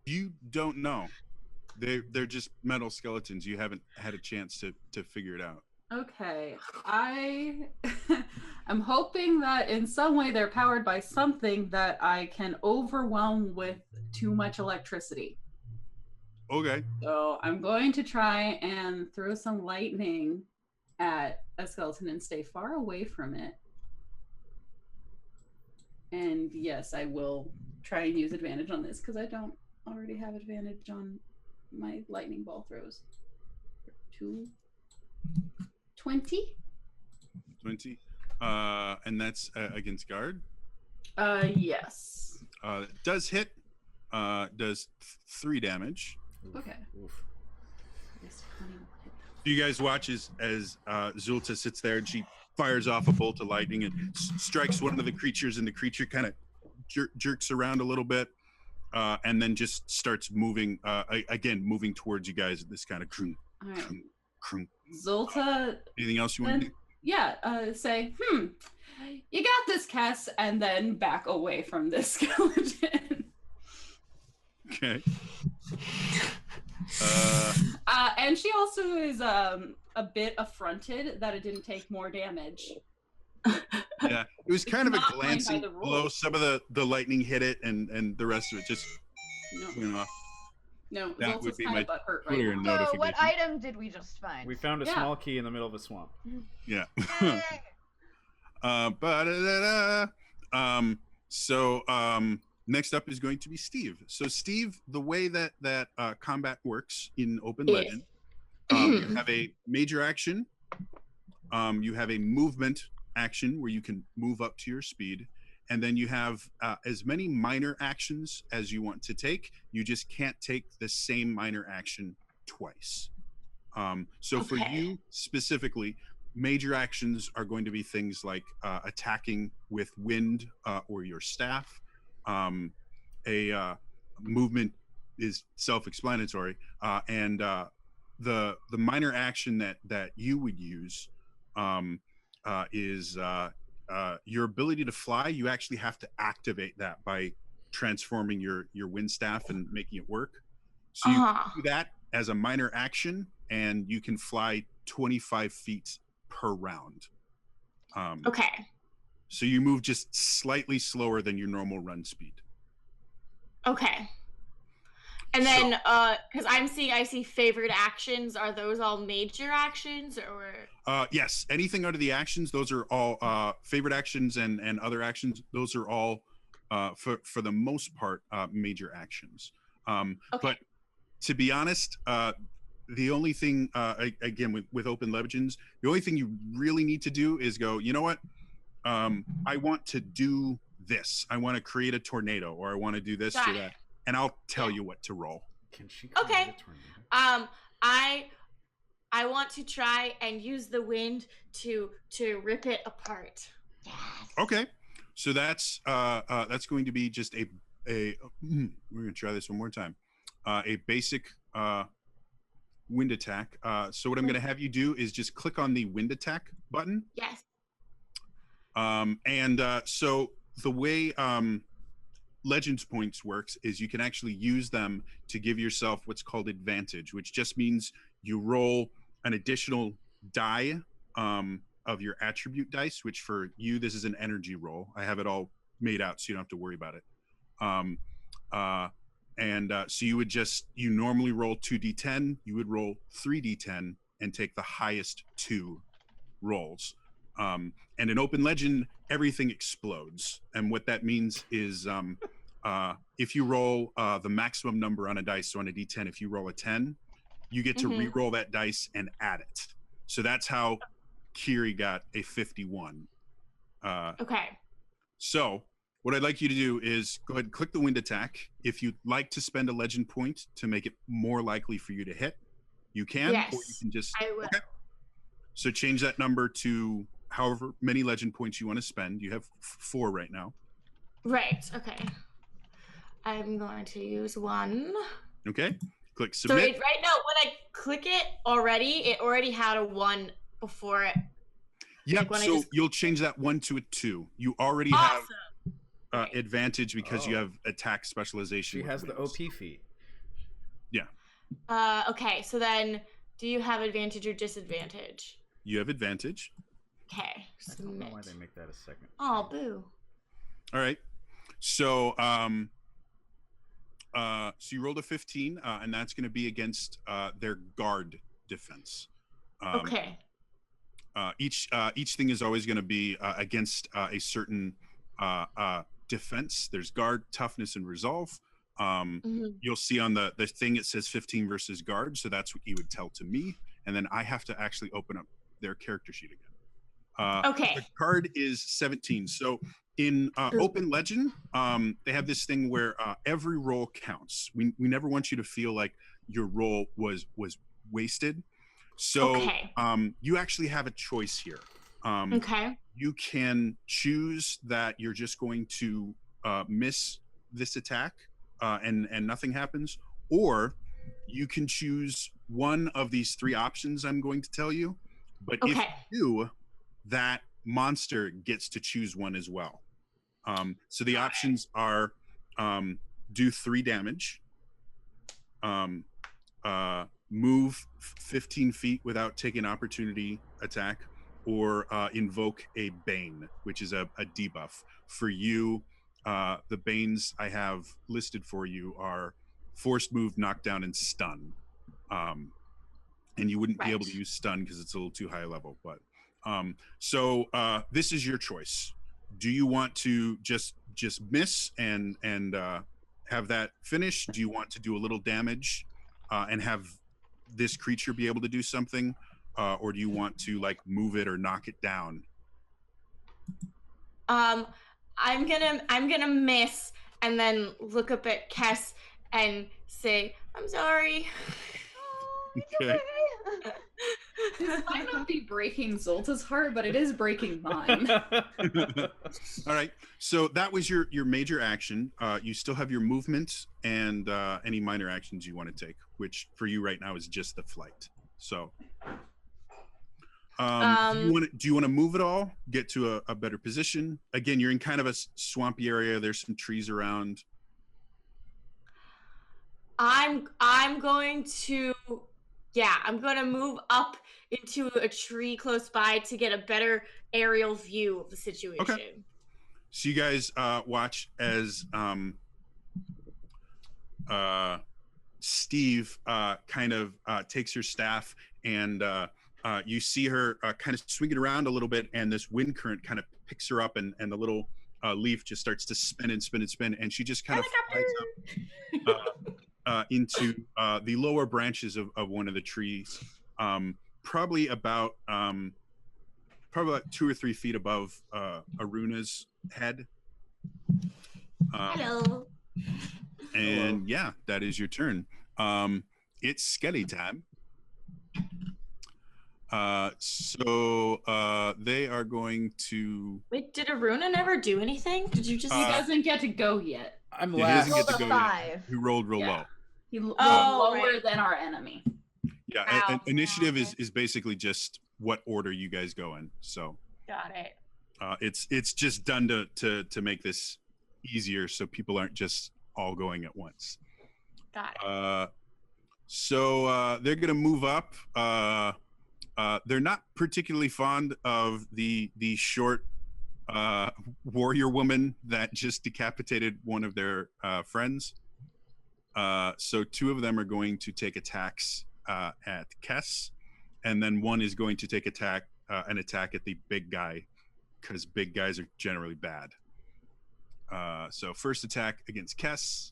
A: You don't know. They're just metal skeletons. You haven't had a chance to figure it out.
D: Okay, I'm hoping that in some way they're powered by something that I can overwhelm with too much electricity.
A: Okay.
D: So I'm going to try and throw some lightning at a skeleton and stay far away from it. And yes, I will try and use advantage on this because I don't already have advantage on my lightning ball throws. 20.
A: 20. And that's against guard.
D: Yes.
A: It does hit. Does 3 damage.
D: Okay.
B: Oof.
D: Yes, 20 will hit.
A: You guys watch as Zulta sits there, and she fires off a bolt of lightning and strikes one of the creatures, and the creature kind of jerks around a little bit, and then just starts moving again, moving towards you guys. This kind of crunk,
D: All right.
A: crunk, crunk.
D: Zolta.
A: Anything else you want to do?
D: Yeah. Say, you got this, Cass, and then back away from this skeleton.
A: Okay.
D: And she also is a bit affronted that it didn't take more damage.
A: Yeah, it was kind of a
D: Not playing by
A: glancing
D: the
A: blow.
D: rules.
A: Some of the lightning hit it, and the rest of it just went off.
D: No,
A: That would
D: Zolta's
A: be
D: kind
A: my
D: of butthurt
A: clear
D: right now.
A: note.
C: So what
A: Notification.
C: item did we just find?
B: We found a
D: Yeah.
B: small key in the middle of a swamp.
A: Yeah.
C: Yay.
A: Next up is going to be Steve. So Steve, the way that combat works in Open
E: Yeah.
A: Legend, you have a major action, you have a movement action where you can move up to your speed, and then you have as many minor actions as you want to take. You just can't take the same minor action twice. So for
E: Okay.
A: you specifically, major actions are going to be things like attacking with wind or your staff. Movement is self-explanatory, and the minor action that you would use is your ability to fly. You actually have to activate that by transforming your wind staff and making it work. So you do that as a minor action, and you can fly 25 feet per round.
E: Okay.
A: So you move just slightly slower than your normal run speed.
E: Okay. And then, because I see favored actions. Are those all major actions, or?
A: Yes, anything under the actions, those are all favorite actions, and other actions. Those are all, for the most part, major actions.
E: Okay.
A: But to be honest, the only thing, again, with Open Legends, the only thing you really need to do is go, you know what? I want to do this. I want to create a tornado, or I want to do this
E: Got
A: or
E: it.
A: that. And I'll tell you what to roll.
B: Can she?
E: Okay. I want to try and use the wind to rip it apart. Yes.
A: Okay. So that's going to be just a we're going to try this one more time. A basic wind attack. So what I'm going to have you do is just click on the wind attack button.
E: Yes.
A: So the way Legends points works is you can actually use them to give yourself what's called advantage, which just means you roll an additional die of your attribute dice, which for you, this is an energy roll. I have it all made out so you don't have to worry about it. So you normally roll 2d10, you would roll 3d10 and take the highest two rolls. And in Open Legend, everything explodes. And what that means is if you roll the maximum number on a dice, so on a d10, if you roll a 10, you get to re-roll that dice and add it. So that's how Kiri got a 51.
E: Okay.
A: So what I'd like you to do is go ahead and click the wind attack. If you'd like to spend a legend point to make it more likely for you to hit, you can.
E: Yes,
A: or you can just,
E: I will.
A: Okay. So change that number to however many legend points you want to spend. You have 4 right now.
E: Right. Okay. I'm going to use 1.
A: Okay. Click
E: So
A: submit.
E: right now, when I click it already had a 1 before it.
A: Yep.
E: like when I
A: So
E: just-
A: you'll change that 1 to a 2. You already
E: Awesome.
A: have advantage because you
B: Oh.
A: have attack specialization.
B: She
A: with
B: has the
A: wings.
B: OP feat.
E: Okay. So then, do you have advantage or disadvantage?
A: You have advantage.
E: Okay.
B: I don't know
E: Submit.
B: why they make that a second.
E: Oh, boo.
A: All right. So so you rolled a 15, and that's going to be against their guard defense.
E: Okay.
A: Each thing is always going to be against a certain defense. There's guard, toughness, and resolve. You'll see on the thing it says 15 versus guard, so that's what you would tell to me, and then I have to actually open up their character sheet again.
E: Okay.
A: The card is 17. So in Open Legend, they have this thing where every roll counts. We never want you to feel like your roll was wasted. So
E: Okay.
A: you actually have a choice here.
E: Okay.
A: You can choose that you're just going to miss this attack and nothing happens, or you can choose one of these three options I'm going to tell you. But if
E: Okay.
A: you do, that monster gets to choose one as well. So the options are do 3 damage, move 15 feet without taking opportunity attack, or invoke a Bane, which is a debuff. For you, the Banes I have listed for you are forced move, knockdown, and stun. And you wouldn't be able to use stun because it's a little too high level. But so this is your choice. Do you want to just miss and have that finish? Do you want to do a little damage and have this creature be able to do something, or do you want to like move it or knock it down?
E: I'm gonna miss and then look up at Kess and say, "I'm sorry."
A: Okay.
D: This might not be breaking Zolta's heart, but it is breaking mine.
A: All right. So that was your major action. You still have your movement and any minor actions you want to take, which for you right now is just the flight. So do you want to move at all? Get to a better position? Again, you're in kind of a swampy area. There's some trees around.
E: I'm going to move up into a tree close by to get a better aerial view of the situation.
A: Okay. So you guys watch as Steve kind of takes her staff, and you see her kind of swing it around a little bit, and this wind current kind of picks her up, and the little leaf just starts to spin and spin and spin, and she just kind of flies up into the lower branches of one of the trees, probably about 2 or 3 feet above Aruna's head.
E: Hello.
A: And yeah, that is your turn. It's Skelly time. So they are going to.
E: Wait, did Aruna never do anything? Did you just?
D: He doesn't get to go yet.
B: I'm
A: He
B: last.
A: doesn't get to
C: Rolled a
A: go
C: 5.
A: yet. He rolled real low.
D: He rolled
E: Oh,
D: lower
E: right.
D: than our enemy.
A: Yeah,
E: Wow.
A: and initiative is basically just what order you guys go in. So
E: Got it.
A: it's just done to make this easier, so people aren't just all going at once.
E: Got it.
A: So they're gonna move up. They're not particularly fond of the short warrior woman that just decapitated one of their friends. So 2 of them are going to take attacks at Kess, and then one is going to take an attack at the big guy, because big guys are generally bad. So first attack against Kess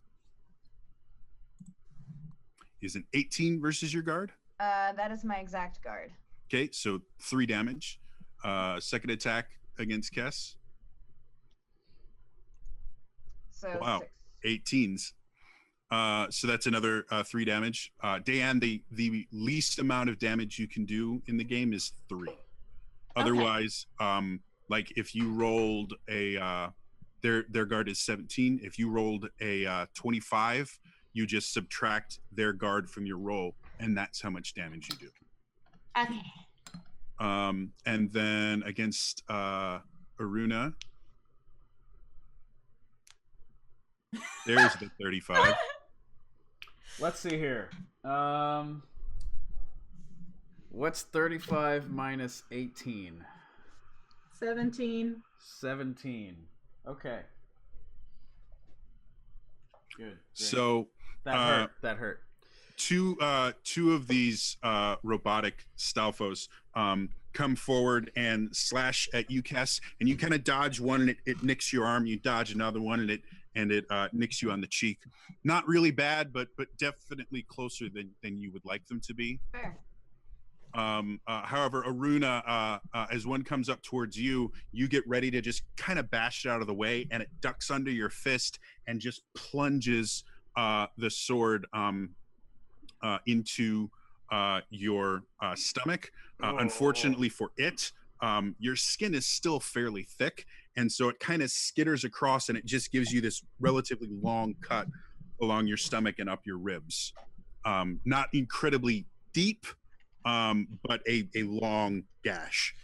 A: is an 18 versus your guard.
C: That is my exact guard.
A: Okay, so 3 damage. Second attack against Kess.
C: So
A: Wow,
C: 6.
A: 18s. So that's another 3 damage. Dan, the least amount of damage you can do in the game is 3. Otherwise, like if you rolled a their guard is 17. If you rolled a 25, you just subtract their guard from your roll, and that's how much damage you do.
E: Okay.
A: And then against Aruna, there's the 35.
B: Let's see here. What's 35 minus 18?
D: 17.
B: 17. Okay. Good. Great.
A: So
B: that hurt.
A: two of these robotic Stalfos come forward and slash at you, Kess, and you kind of dodge one, and it nicks your arm. You dodge another one, and it nicks you on the cheek. Not really bad, but definitely closer than you would like them to be.
C: Fair.
A: However, Aruna, as one comes up towards you, you get ready to just kind of bash it out of the way, and it ducks under your fist and just plunges the sword into your stomach. Unfortunately for it, your skin is still fairly thick, and so it kind of skitters across, and it just gives you this relatively long cut along your stomach and up your ribs. Not incredibly deep, but a long gash.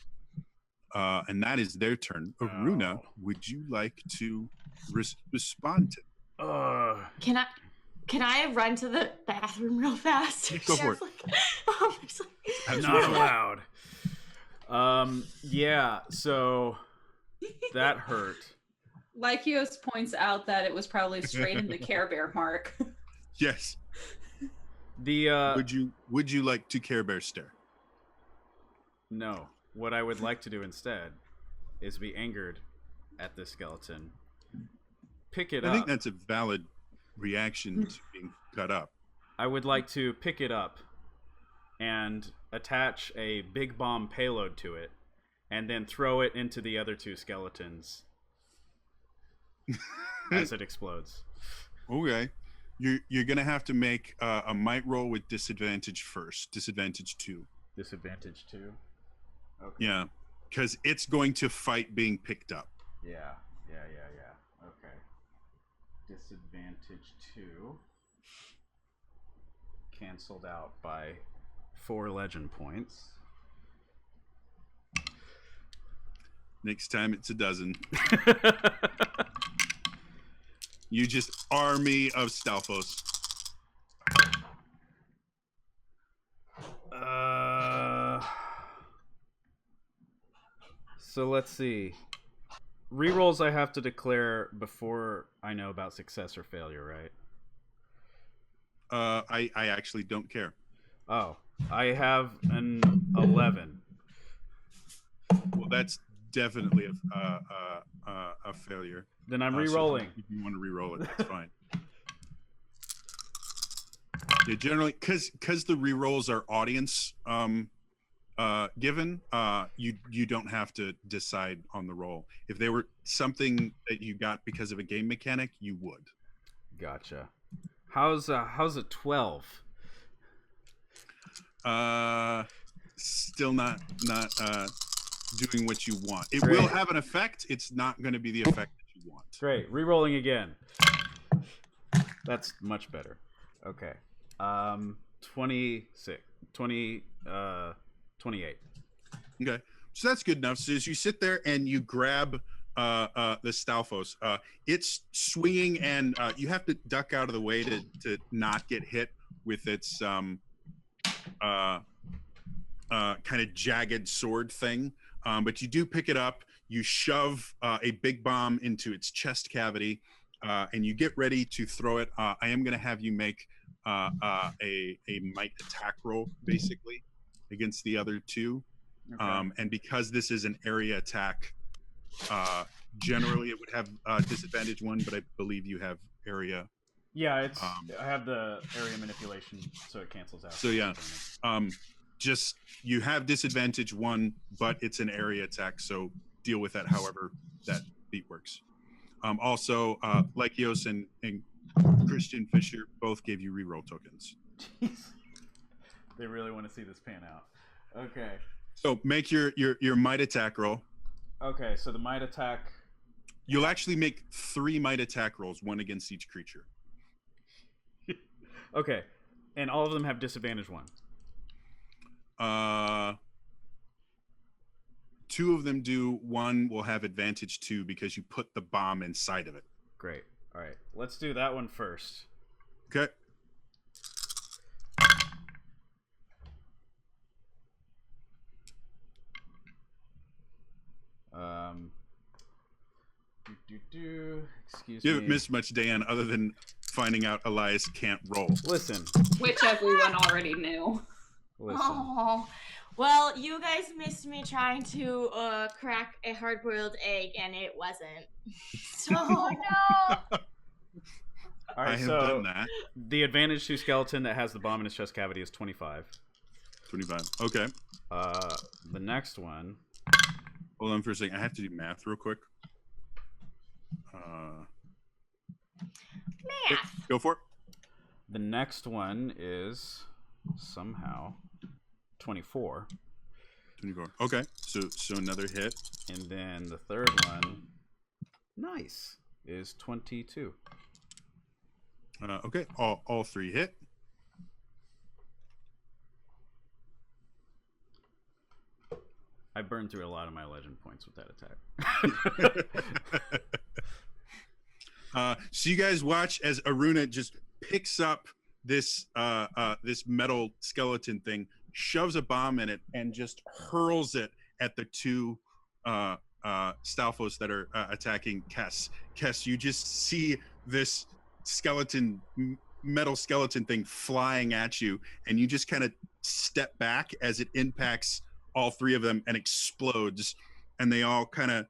A: And that is their turn. Aruna, would you like to respond to?
E: Can I run to the bathroom real fast?
A: Go for it.
B: Not allowed. Yeah, so that hurt.
D: Lykios points out that it was probably straight in the Care Bear mark.
A: Yes. Would you like to Care Bear stare?
B: No. What I would like to do instead is be angered at this skeleton. Pick it up.
A: I think that's a valid reaction to being cut up.
B: I would like to pick it up and attach a big bomb payload to it and then throw it into the other two skeletons as it explodes.
A: Okay. You're going to have to make a might roll with disadvantage first. Disadvantage 2.
B: Disadvantage 2? Okay.
A: Yeah, because it's going to fight being picked up.
B: Yeah. Okay. Disadvantage 2. Canceled out by 4 legend points.
A: Next time it's a dozen. You just army of Stalfos.
B: So let's see. Rerolls I have to declare before I know about success or failure, right?
A: I actually don't care.
B: Oh, I have an 11.
A: Well, that's definitely a failure.
B: Then I'm rerolling.
A: So if you want to reroll it, that's fine. Yeah, generally, because the rerolls are audience given, you don't have to decide on the roll. If they were something that you got because of a game mechanic, you would.
B: Gotcha. How's a 12?
A: Still not doing what you want. It will have an effect. It's not going to be the effect that you want.
B: Great. Rerolling again. That's much better. Okay. 28.
A: Okay. So that's good enough. So as you sit there and you grab the Stalfos, it's swinging, and you have to duck out of the way to not get hit with its kind of jagged sword thing. But you do pick it up. You shove a big bomb into its chest cavity, and you get ready to throw it. I am going to have you make a might attack roll, basically, against the other two. Okay. And because this is an area attack, generally it would have disadvantage 1, but I believe you have area.
B: Yeah, I have the area manipulation, so it cancels out.
A: So yeah, just you have disadvantage 1, but it's an area attack, so deal with that however that feat works. Also, Lykios and Christian Fisher both gave you reroll tokens.
B: They really want to see this pan out. Okay.
A: So make your might attack roll.
B: Okay, so the might attack.
A: You'll actually make 3 might attack rolls, 1 against each creature.
B: Okay, and all of them have disadvantage 1.
A: 2 of them do. 1 will have advantage 2 because you put the bomb inside of it.
B: Great. All right, let's do that one first.
A: Okay.
B: Excuse
A: me.
B: You
A: haven't missed much, Dan, other than finding out Elias can't roll.
B: Listen.
D: Which everyone already knew.
B: Listen.
E: Oh, well, you guys missed me trying to crack a hard-boiled egg, and it wasn't. So
C: Oh no!
B: All right,
A: I have
B: so
A: done that.
B: The advantage to skeleton that has the bomb in its chest cavity is 25.
A: 25. Okay.
B: The next one.
A: Hold on for a second. I have to do math real quick.
E: math.
A: Go for it.
B: The next one is somehow 24.
A: 24. Okay, so another hit.
B: And then the third one, nice, is 22.
A: Okay, all 3 hit.
B: I burned through a lot of my legend points with that attack.
A: So you guys watch as Aruna just picks up this this metal skeleton thing, shoves a bomb in it, and just hurls it at the 2 Stalfos that are attacking Kess. Kess, you just see this metal skeleton thing flying at you, and you just kind of step back as it impacts all 3 of them and explodes, and they all kind of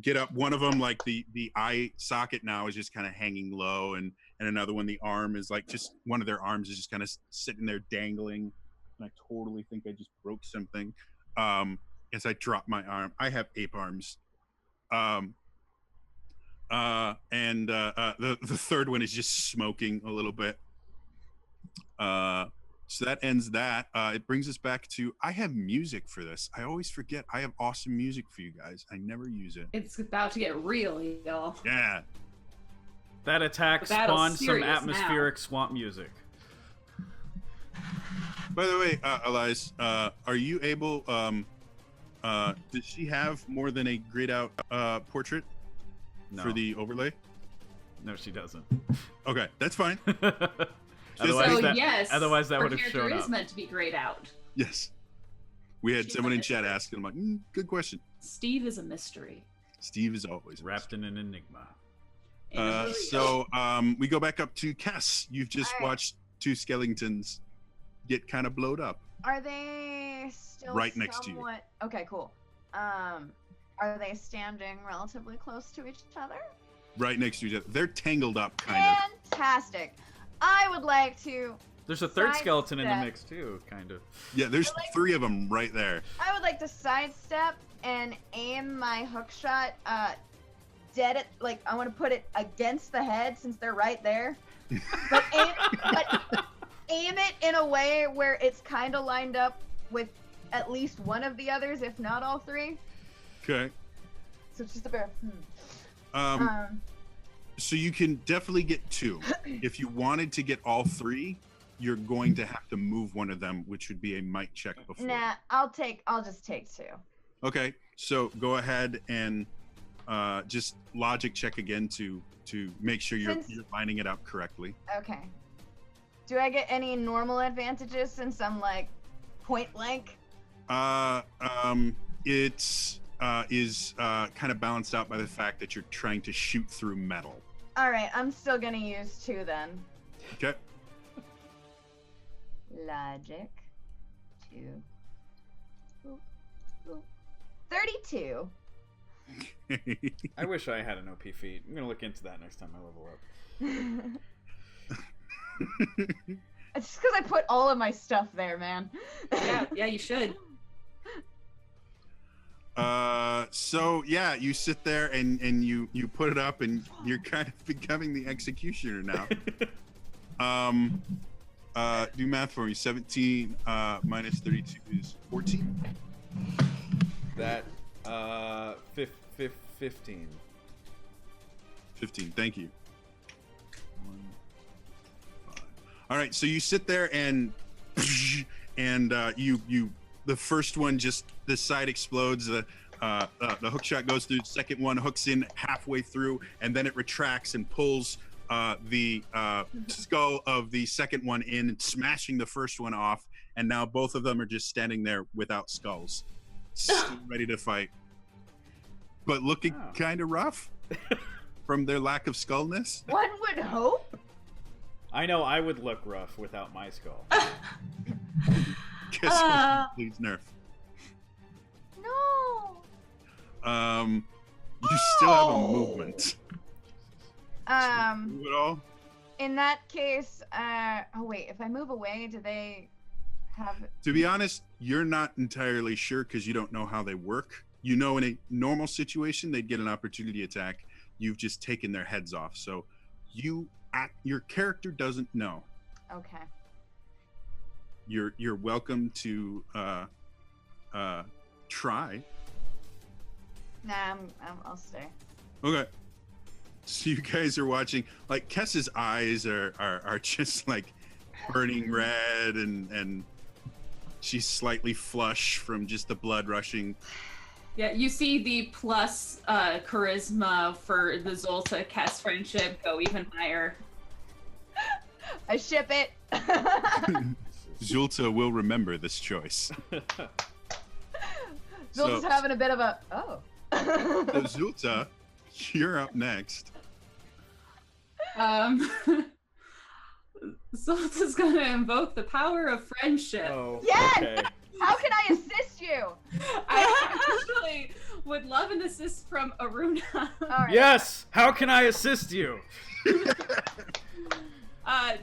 A: get up. One of them, like the eye socket now is just kind of hanging low, and another one, the arm is like just one of their arms is just kind of sitting there dangling. And I totally think I just broke something as I dropped my arm. I have ape arms. And the third one is just smoking a little bit. So that ends that. It brings us back to, I have music for this. I always forget I have awesome music for you guys. I never use it.
D: It's about to get real, y'all.
A: Yeah.
B: That attack
D: The battle's
B: spawned some
D: serious
B: atmospheric swamp music.
A: By the way, Elias, are you able, does she have more than a grayed out portrait
B: No.
A: for the overlay?
B: No, she doesn't.
A: Okay, that's fine.
B: Otherwise,
D: So
B: that,
D: yes,
B: otherwise that
D: her
B: would have
D: character
B: shown
D: is
B: up.
D: meant to be grayed out.
A: Yes. We had
D: She's
A: someone
D: a
A: in chat
D: mystery.
A: asking, I'm like, good question.
D: Steve is a mystery.
A: Steve is always
B: Wrapped in an enigma.
D: And a burrito.
A: So we go back up to Cass. You've just
C: All right.
A: watched 2 skeletons get kind of blowed up.
C: Are they still
A: Right next to you.
C: somewhat... Okay, cool. Are they standing relatively close to each other?
A: Right next to each other. They're tangled up, kind of.
C: Fantastic. I would like to...
B: There's a third
C: Sidestep.
B: skeleton in the mix too, kind of.
A: Yeah, there's 3 of them right there.
C: I would like to sidestep and aim my hook shot dead at, like, I want to put it against the head since they're right there. But aim it in a way where it's kind of lined up with at least one of the others, if not all 3.
A: Okay.
C: So it's just a bear.
A: So you can definitely get 2. If you wanted to get all 3, you're going to have to move one of them, which would be a might check before.
C: Nah, I'll just take 2.
A: Okay, so go ahead and just logic check again to make sure you're lining it up correctly.
C: Okay. Do I get any normal advantages since I'm like point blank?
A: It's is kind of balanced out by the fact that you're trying to shoot through metal.
C: All right, I'm still gonna use 2 then.
A: Okay.
C: Logic. 2. Oop, oop. 32.
B: I wish I had an OP feat. I'm gonna look into that next time I level up.
C: It's just because I put all of my stuff there, man.
D: Yeah, you should.
A: So yeah, you sit there and you put it up and you're kind of becoming the executioner now. Do math for me. 17 minus 32 is 14.
B: That 15.
A: 15. Thank you. 1, 5. All right, so you sit there and you the first one just the side explodes. The hook shot goes through. The second one hooks in halfway through, and then it retracts and pulls the skull of the second one in, smashing the first one off. And now both of them are just standing there without skulls, still ready to fight, but looking kind of rough from their lack of skullness.
C: One would hope.
B: I know I would look rough without my skull.
A: Guess what? Please nerf.
C: No.
A: You still have a movement. Move it all?
C: In that case, oh wait, if I move away, do they have...
A: To be honest, you're not entirely sure because you don't know how they work. You know, in a normal situation, they'd get an opportunity attack. You've just taken their heads off. So your character doesn't know.
C: Okay.
A: You're welcome to try.
C: Nah, I'll stay.
A: Okay. So you guys are watching, like Kess's eyes are just like burning red, and she's slightly flush from just the blood rushing.
D: Yeah, you see the plus charisma for the Zolta Kess friendship go even higher.
C: I ship it.
A: Zulta will remember this choice.
C: Zolta's having a bit of a
A: So Zulta, you're up next.
D: Zolta's gonna invoke the power of friendship.
B: Oh,
C: Yes!
B: okay.
C: How can I assist you?
D: I actually would love an assist from Aruna.
C: All right.
B: Yes! How can I assist you?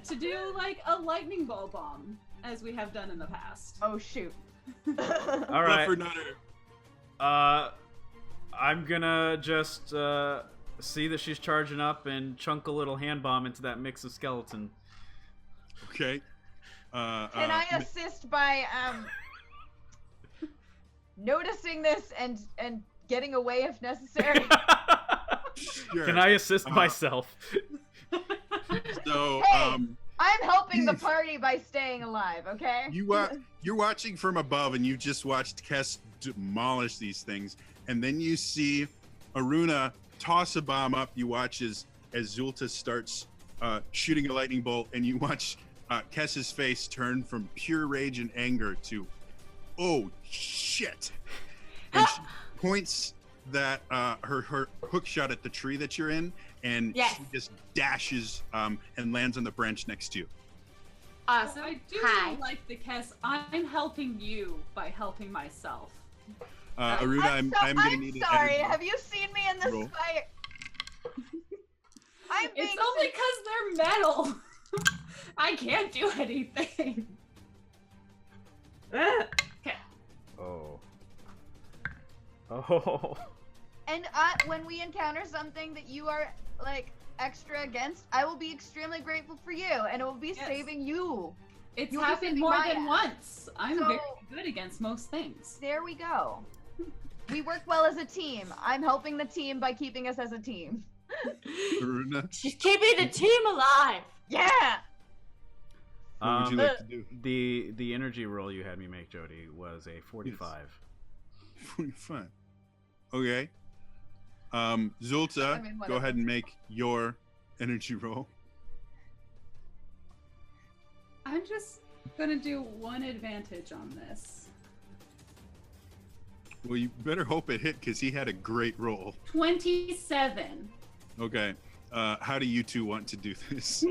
D: To do like a lightning bolt bomb, as we have done in the past.
C: Oh shoot.
B: All right.
A: Fluffernutter.
B: I'm gonna just see that she's charging up and chunk a little hand bomb into that mix of skeleton.
A: Okay.
C: Can I assist by noticing this and getting away if necessary?
A: Sure.
B: Can I assist myself?
A: So,
C: Hey! I'm helping the party by staying alive, okay?
A: you're watching from above, and you just watched Kess demolish these things, and then you see Aruna toss a bomb up. You watch as Zulta starts shooting a lightning bolt, and you watch Kess's face turn from pure rage and anger to, oh shit! And she points that her hook shot at the tree that you're in, and
E: Yes.
A: she just dashes and lands on the branch next to you.
E: Awesome.
D: I do
E: Hi.
D: really like the Kess. I'm helping you by helping myself.
A: Aruna, I'm gonna need an
C: sorry.
A: energy
C: Have you seen me in this
A: roll.
C: fight? I'm being
D: It's only because they're metal. I can't do anything. Okay.
B: Oh. Oh.
C: And when we encounter something that you are like extra against, I will be extremely grateful for you, and it will be
D: Yes.
C: saving you.
D: It's
C: You'll be
D: happened
C: saving
D: more
C: my
D: than
C: ass.
D: once. I'm
C: So-
D: very good against most things.
C: There we go. We work well as a team. I'm helping the team by keeping us as a team.
A: Aruna,
E: She's keeping the team alive.
C: Yeah.
A: what would you like to do?
B: The energy roll you had me make, Jody, was a 45.
A: 45. Okay. Zulta,
C: I mean,
A: go
C: whatever.
A: ahead and make your energy roll.
D: I'm just gonna do one advantage on this.
A: Well, you better hope it hit, because he had a great roll.
D: 27.
A: Okay. How do you two want to do this?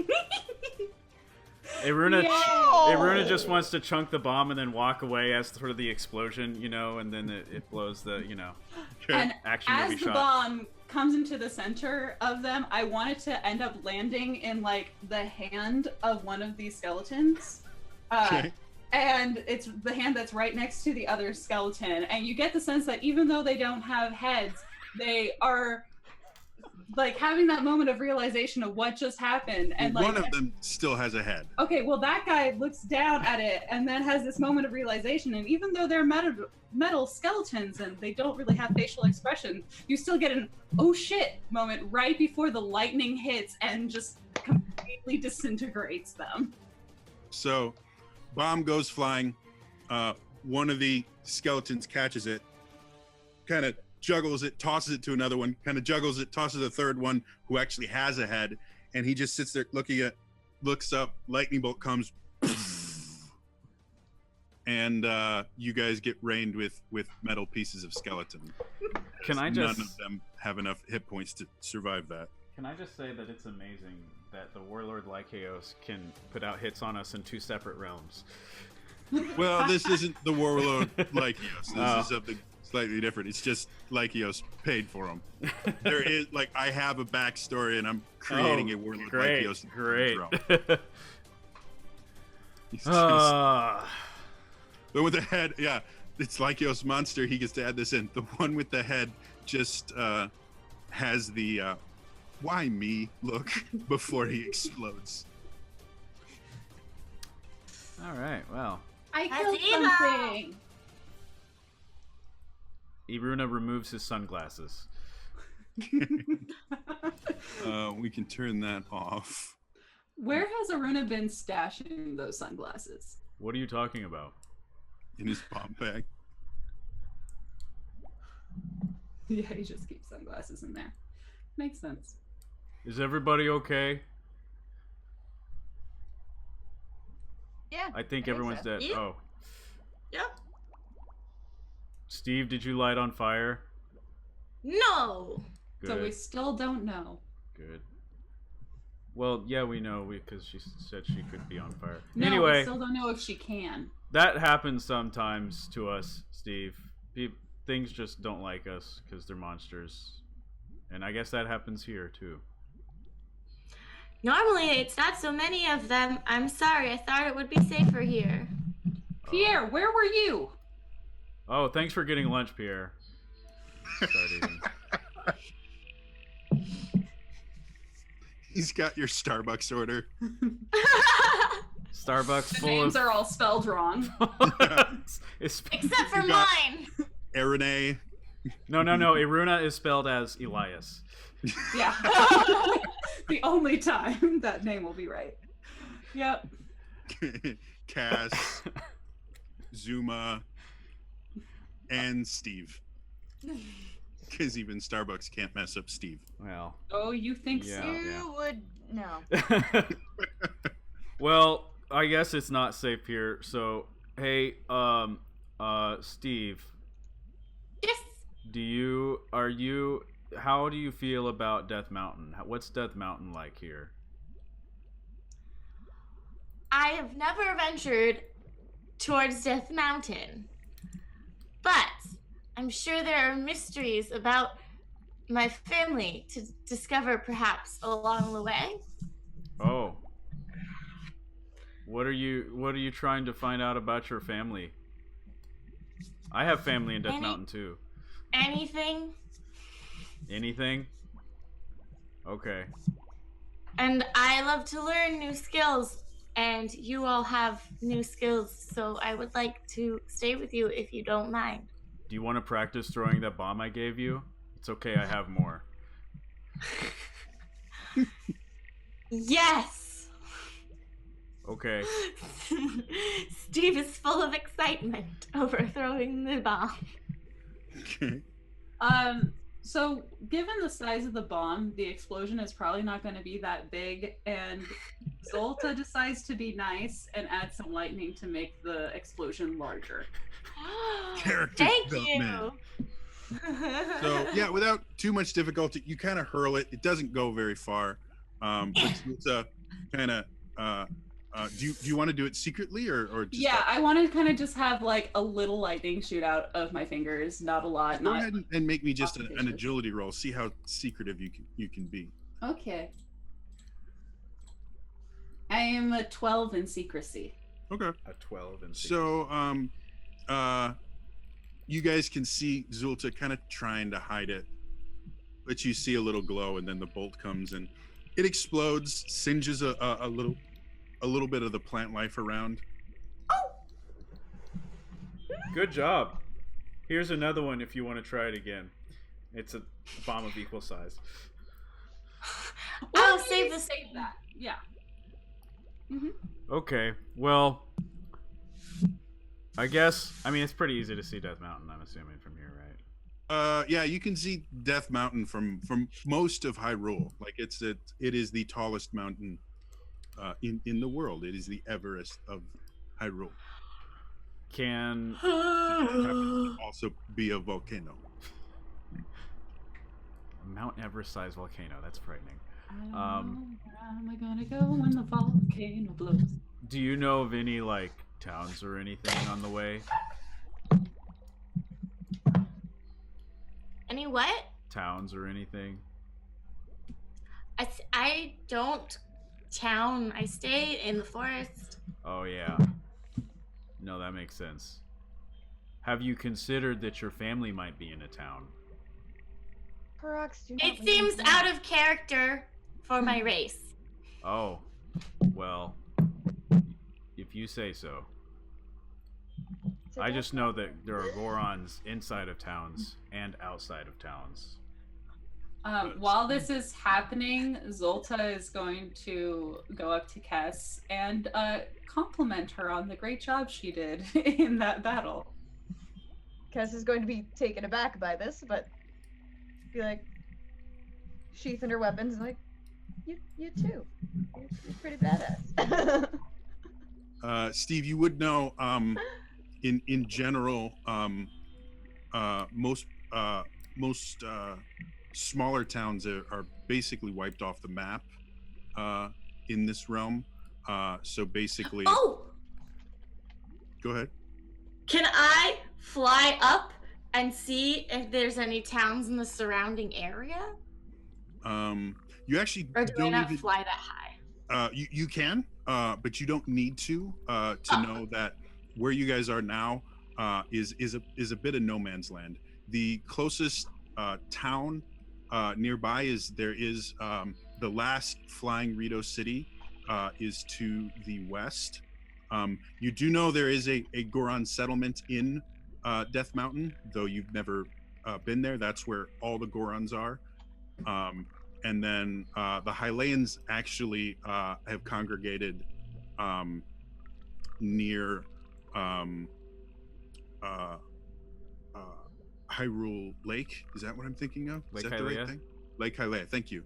B: Aruna just wants to chunk the bomb and then walk away as sort of the explosion, and then it blows the,
A: Okay.
D: And
B: action
D: as
B: movie
D: the
B: shot.
D: bomb comes into the center of them, I want it to end up landing in like the hand of one of these skeletons.
A: Okay.
D: And it's the hand that's right next to the other skeleton. And you get the sense that even though they don't have heads, they are like having that moment of realization of what just happened. And like,
A: one of them still has a head.
D: okay, well, that guy looks down at it and then has this moment of realization. And even though they're metal skeletons and they don't really have facial expression, you still get an oh shit moment right before the lightning hits and just completely disintegrates them.
A: So, bomb goes flying. One of the skeletons catches it, kind of juggles it, tosses it to another one, kind of juggles it, tosses a third one who actually has a head, and he just sits there looks up, lightning bolt comes, and you guys get rained with metal pieces of skeleton.
B: Can I
A: None
B: just
A: of them have enough hit points to survive that.
B: Can I just say that it's amazing that the warlord Lycaos can put out hits on us in two separate realms.
A: Well, this isn't the warlord Lycaos. This
B: Oh.
A: is something slightly different. It's just Lycaos paid for them. There is I have a backstory, and I'm creating a warlord
B: Great,
A: Lycaos.
B: great.
A: He's just,
B: Ah.
A: but with the head, yeah, it's Lycaos monster. He gets to add this in. The one with the head just has the why me look before he explodes.
B: All right. Well,
D: I
E: That's
D: killed
E: evil.
D: something.
B: Iruna removes his sunglasses.
A: We can turn that off.
D: Where has Aruna been stashing those sunglasses?
B: What are you talking about?
A: In his bomb bag.
D: Yeah, he just keeps sunglasses in there. Makes sense.
B: Is everybody okay?
C: Yeah.
B: I think everyone's
C: so.
B: dead.
E: Yeah.
B: Oh.
E: Yeah.
B: Steve, did you light on fire?
E: No.
B: Good.
D: So we still don't know.
B: Good. Well, yeah, we know because she said she could be on fire.
D: No,
B: Anyway,
D: we still don't know if she can.
B: that happens sometimes to us, Steve. Things just don't like us because they're monsters. And I guess that happens here, too.
E: Normally, it's not so many of them. I'm sorry. I thought it would be safer here.
D: Pierre, where were you?
B: Oh, thanks for getting lunch, Pierre. Start eating.
A: He's got your Starbucks order.
B: Starbucks
D: The
B: full
D: names
B: of...
D: are all spelled wrong.
E: Except for
A: You got-
E: mine.
A: Arene.
B: No. Iruna is spelled as Elias.
D: Yeah. The only time that name will be right. Yep.
A: Cass. Zuma. And Steve. Because even Starbucks can't mess up Steve.
B: Well.
D: Oh, you think
B: Yeah.
D: so?
C: You would no.
B: Well, I guess it's not safe here. So, hey, Steve,
E: Yes.
B: how do you feel about Death Mountain? What's Death Mountain like here?
E: I have never ventured towards Death Mountain, but I'm sure there are mysteries about my family to discover perhaps along the way.
B: Oh. What are you trying to find out about your family? I have family in Death Mountain too.
E: Anything.
B: Anything? Okay.
E: And I love to learn new skills, and you all have new skills, so I would like to stay with you if you don't mind.
B: Do you want to practice throwing that bomb I gave you? It's okay, I have more.
E: Yes!
B: Okay.
E: Steve is full of excitement over throwing the bomb.
A: Okay.
D: So given the size of the bomb, the explosion is probably not going to be that big, and Zolta decides to be nice and add some lightning to make the explosion larger.
A: Character
E: Thank
A: development.
E: you!
A: So yeah, without too much difficulty, you kind of hurl it. It doesn't go very far. But it's kind of. Do you want to do it secretly or just?
D: Yeah, I want to kind of just have like a little lightning shoot out of my fingers, not a lot.
A: Go
D: Not
A: ahead and make me just an
D: ostentatious.
A: agility roll. See how secretive you can be.
D: Okay. I am a 12 in secrecy.
A: Okay.
B: A 12 and
A: So you guys can see Zulta kind of trying to hide it, but you see a little glow, and then the bolt comes and it explodes, singes a little bit of the plant life around.
B: Good job. Here's another one if you want to try it again. It's a bomb of equal size.
E: I'll
D: Well,
E: save
D: maybe
E: this.
D: save that. Yeah.
B: Okay, well, I guess, it's pretty easy to see Death Mountain, I'm assuming, from here, right?
A: Yeah, you can see Death Mountain from most of Hyrule. Like it is the tallest mountain in the world. It is the Everest of Hyrule.
B: Can
A: Happens to also be a volcano.
B: Mount Everest-sized volcano, that's frightening.
D: I don't know where am I gonna go when the volcano blows?
B: Do you know of any, towns or anything on the way?
E: Any what?
B: Towns or anything?
E: I don't town. I stay in the forest.
B: Oh, yeah. No, that makes sense. Have you considered that your family might be in a town?
C: Koroks, do not
E: It
C: leave
E: seems
C: me.
E: out of character for my race.
B: Oh, well, if you say so. I just know that there are Gorons inside of towns and outside of towns.
D: While this is happening, Zolta is going to go up to Kess and compliment her on the great job she did in that battle.
C: Kess is going to be taken aback by this, but be like, sheathing her weapons and like, you too. You're pretty badass.
A: Steve, you would know, in general, most smaller towns are basically wiped off the map in this realm. So basically,
E: Oh,
A: go ahead.
E: can I fly up and see if there's any towns in the surrounding area?
A: You actually
E: Or do I
A: don't
E: not
A: even
E: fly that high?
A: you can, but you don't need to know that where you guys are now is a bit of no man's land. The closest town nearby is the last flying Rito city is to the west. You do know there is a Goron settlement in Death Mountain, though you've never been there. That's where all the Gorons are. And then the Hylians actually have congregated near Hyrule Lake. Is that what I'm thinking of? Is
B: Lake
A: that the
B: Hylia?
A: right thing? Lake Hylia. Thank you.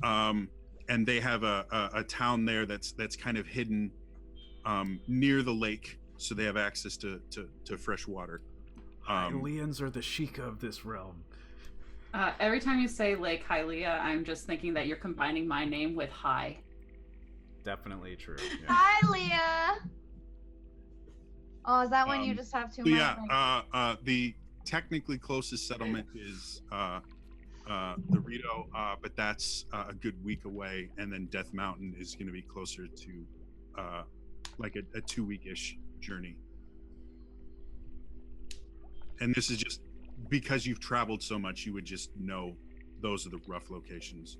A: And they have a town there that's kind of hidden near the lake, so they have access to fresh water.
B: Hylians are the Sheikah of this realm.
D: Every time you say Lake Hylia, I'm just thinking that you're combining my name with Hi.
B: Definitely true. Yeah.
C: Hi, Leah. Oh, is that when you just have too
A: So
C: much?
A: yeah, the technically closest settlement is the Rito, but that's a good week away, and then Death Mountain is going to be closer to like a 2-week-ish journey. And this is just because you've traveled so much, you would just know those are the rough locations.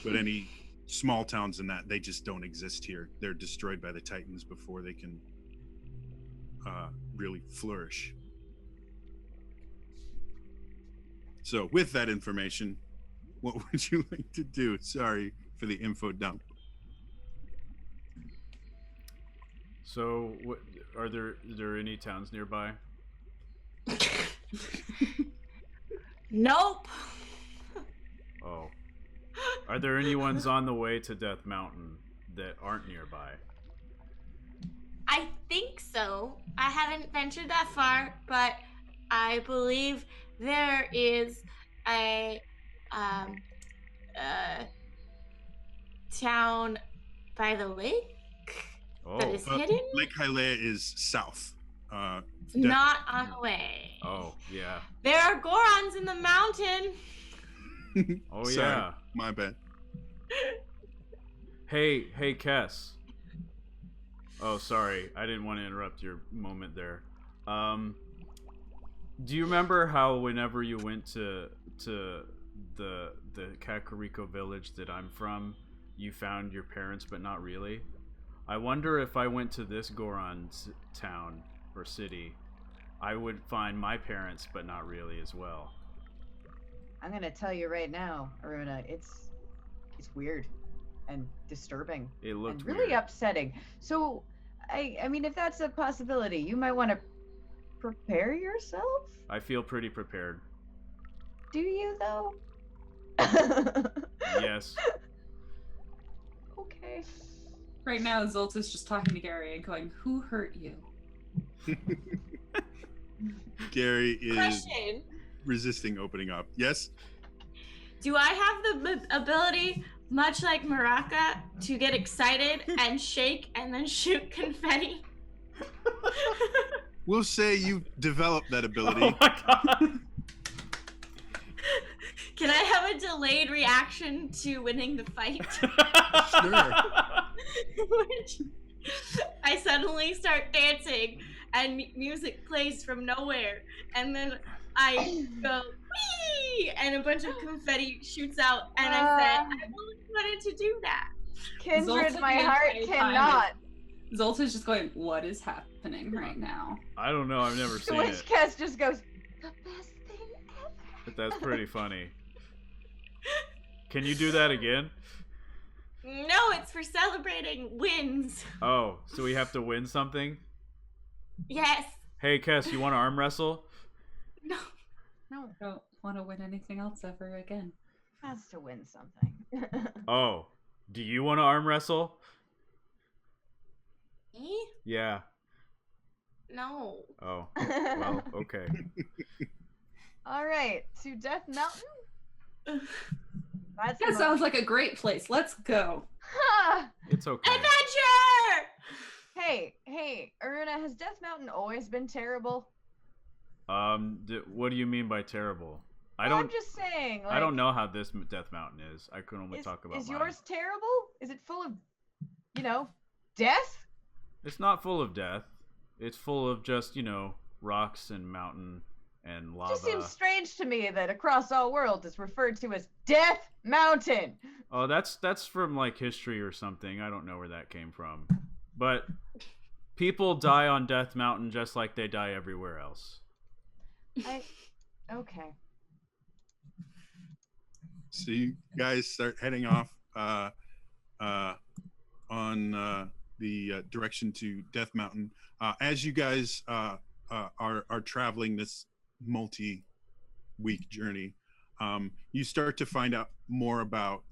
A: But any small towns in that, they just don't exist here. They're destroyed by the Titans before they can really flourish. So with that information, what would you like to do? Sorry for the info dump.
B: So, are there any towns nearby?
E: Nope.
B: Oh. Are there any ones on the way to Death Mountain that aren't nearby?
E: I think so. I haven't ventured that far, but I believe there is a town by the lake that is hidden.
A: Lake Hylia is south.
E: Not on the way.
B: Oh, yeah.
E: There are Gorons in the mountain.
B: Oh,
A: Sorry,
B: yeah.
A: my bad.
B: Hey, Kess. Oh, sorry. I didn't want to interrupt your moment there. Do you remember how whenever you went to the Kakariko village that I'm from, you found your parents, but not really? I wonder if I went to this Goron town or city, I would find my parents, but not really as well.
C: I'm gonna tell you right now, Aruna, it's weird and disturbing.
B: It looked
C: and really
B: weird.
C: upsetting. So, I mean, if that's a possibility, you might want to prepare yourself.
B: I feel pretty prepared.
C: Do you though?
B: Yes.
C: Okay.
D: Right now, Zolta's just talking to Gary and going, "Who hurt you?"
A: Gary is
E: Question.
A: resisting opening up. Yes?
E: Do I have the ability, much like Maraka, to get excited and shake and then shoot confetti?
A: We'll say you developed that ability.
B: Oh my god.
E: Can I have a delayed reaction to winning the fight?
A: Sure.
E: Which I suddenly start dancing and music plays from nowhere, and then I go wee, and a bunch of confetti shoots out, and I said, I really wanted to do that.
C: Kindred,
D: Zolta
C: my
D: the
C: heart
D: entire time
C: cannot.
D: Zolta's just going, what is happening right now?
B: I don't know. I've never
C: To
B: seen
C: which
B: it,
C: Cass just goes, the best thing ever.
B: but that's pretty funny. Can you do that again?
E: No, it's for celebrating wins.
B: Oh, so we have to win something?
E: Yes.
B: Hey, Kess, you want to arm wrestle?
E: No.
C: No,
D: I don't want to win anything else ever again.
C: has to win something.
B: Oh, do you want to arm wrestle?
E: Me?
B: Yeah.
E: No.
B: Oh, well, okay.
C: All right, to Death Mountain.
D: That sounds like a great place. Let's go.
B: It's okay.
E: Adventure!
C: Hey, Aruna, has Death Mountain always been terrible?
B: What do you mean by terrible?
C: I'm just saying. Like,
B: I don't know how this Death Mountain is. I can only talk about
C: Is
B: mine.
C: yours terrible? Is it full of, death?
B: It's not full of death. It's full of just, rocks and mountain and lava.
C: It just seems strange to me that across all worlds it's referred to as Death Mountain.
B: Oh, that's from like history or something. I don't know where that came from. But people die on Death Mountain just like they die everywhere else.
C: Okay.
A: So you guys start heading off on the direction to Death Mountain. As you guys are traveling this multi-week journey, you start to find out more about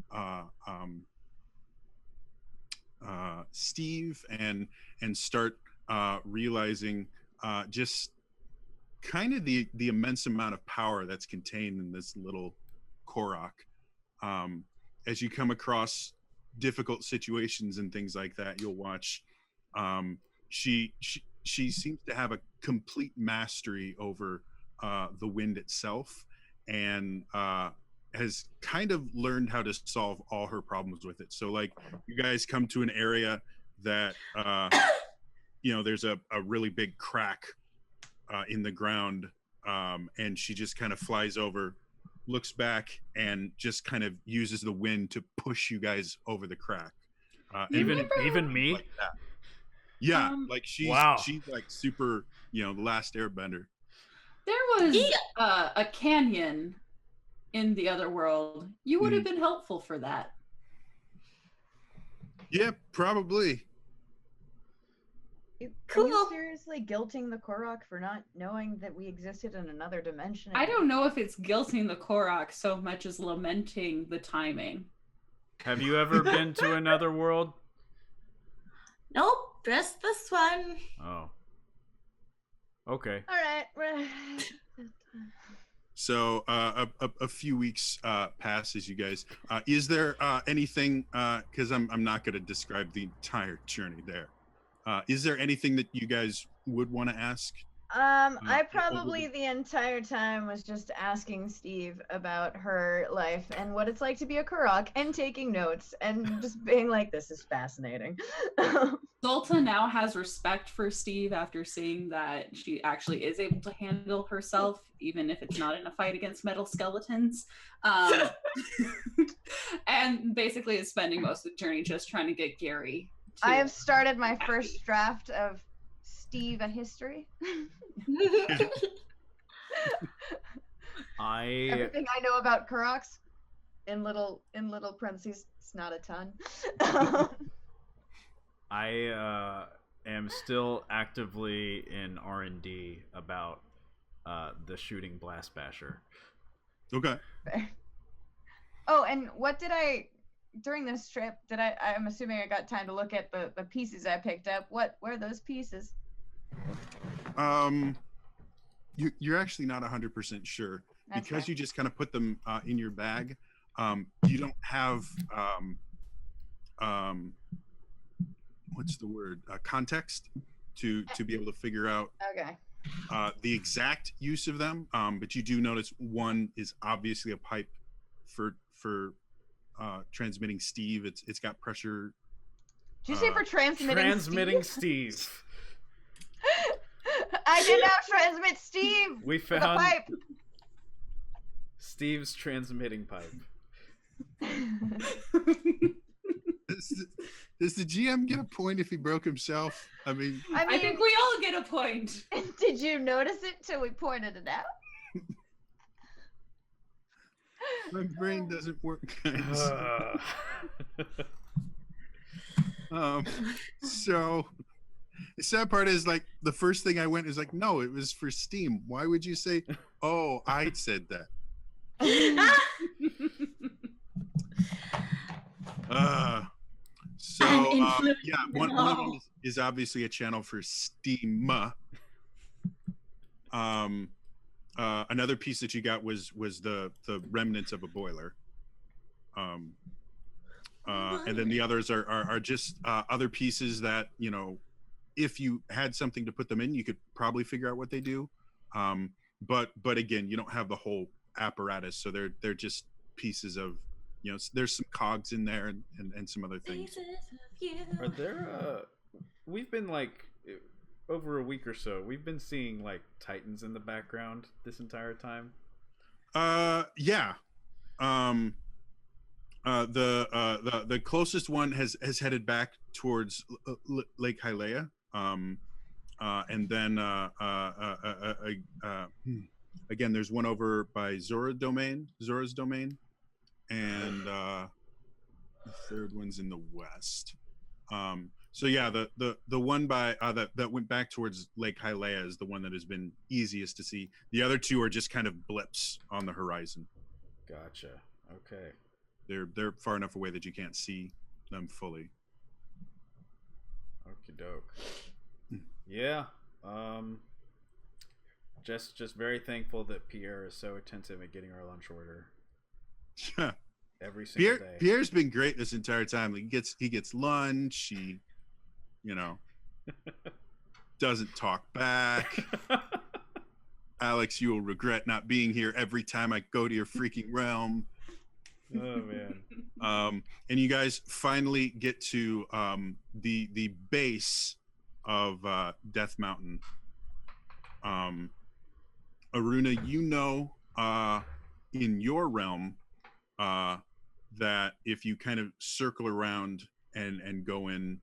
A: Steve and start realizing just kind of the immense amount of power that's contained in this little Korok. As you come across difficult situations and things like that, you'll watch she seems to have a complete mastery over the wind itself, and has kind of learned how to solve all her problems with it. So like you guys come to an area that there's a really big crack in the ground, and she just kind of flies over, looks back, and just kind of uses the wind to push you guys over the crack.
B: Even me?
A: Like that. Yeah, like she's like super, the last airbender.
D: There was a canyon in the other world. You would have been helpful for that.
A: Yeah, probably.
C: Are you seriously guilting the Korok for not knowing that we existed in another dimension?
D: I don't know if it's guilting the Korok so much as lamenting the timing.
B: Have you ever been to another world?
E: Nope, just this one.
B: Oh. Okay.
C: All right.
A: So a few weeks pass as you guys. Is there anything? Because I'm not going to describe the entire journey there. Is there anything that you guys would want to ask?
C: I probably the entire time was just asking Steve about her life and what it's like to be a Korok, and taking notes and just being like, this is fascinating.
D: Zolta now has respect for Steve after seeing that she actually is able to handle herself, even if it's not in a fight against metal skeletons. And basically is spending most of the journey just trying to get Gary.
C: I have started my first draft of Steve a history. Everything I know about Koroks, in little parentheses, it's not a ton.
B: I am still actively in R&D about the shooting blast basher.
A: Okay.
C: Oh, and what did I during this trip? I'm assuming I got time to look at the pieces I picked up. What were those pieces?
A: You're actually not 100% sure.
C: That's
A: because
C: fair.
A: you just kind of put them in your bag. You don't have what's the word? Context to be able to figure out
C: Okay.
A: the exact use of them. But you do notice one is obviously a pipe for transmitting Steve. It's got pressure.
C: Did you say for transmitting
B: Steve?
C: I did not transmit Steve.
B: We
C: with a
B: found
C: pipe.
B: Steve's transmitting pipe.
A: Does the GM get a point if he broke himself? I mean,
D: I think we all get a point.
C: Did you notice it till we pointed it out?
A: my brain doesn't work, guys. So the sad part is, like, the first thing I went is like, no, it was for Steam. Why would you say, oh, I said that? So yeah, one of them is obviously a channel for Steam. Another piece that you got was the remnants of a boiler. And then the others are just other pieces that, you know, if you had something to put them in, you could probably figure out what they do. But again, you don't have the whole apparatus, so they're just pieces of, you know, there's some cogs in there and some other things.
B: Are there we've been like over a week or so, we've been seeing like Titans in the background this entire time.
A: Yeah. The closest one has headed back towards Lake Hylia. And then again, there's one over by Zora's domain, and the third one's in the west. So yeah, the one by that went back towards Lake Hylia is the one that has been easiest to see. The other two are just kind of blips on the horizon.
B: Gotcha. Okay.
A: They're far enough away that you can't see them fully.
B: Okie doke. Yeah. Just very thankful that Pierre is so attentive at getting our lunch order.
A: Yeah.
B: Every single day.
A: Pierre's been great this entire time. He gets lunch. He, you know, doesn't talk back. Alex, you will regret not being here every time I go to your freaking realm.
B: Oh man.
A: And you guys finally get to the base of Death Mountain. Aruna, you know, in your realm, that if you kind of circle around and go in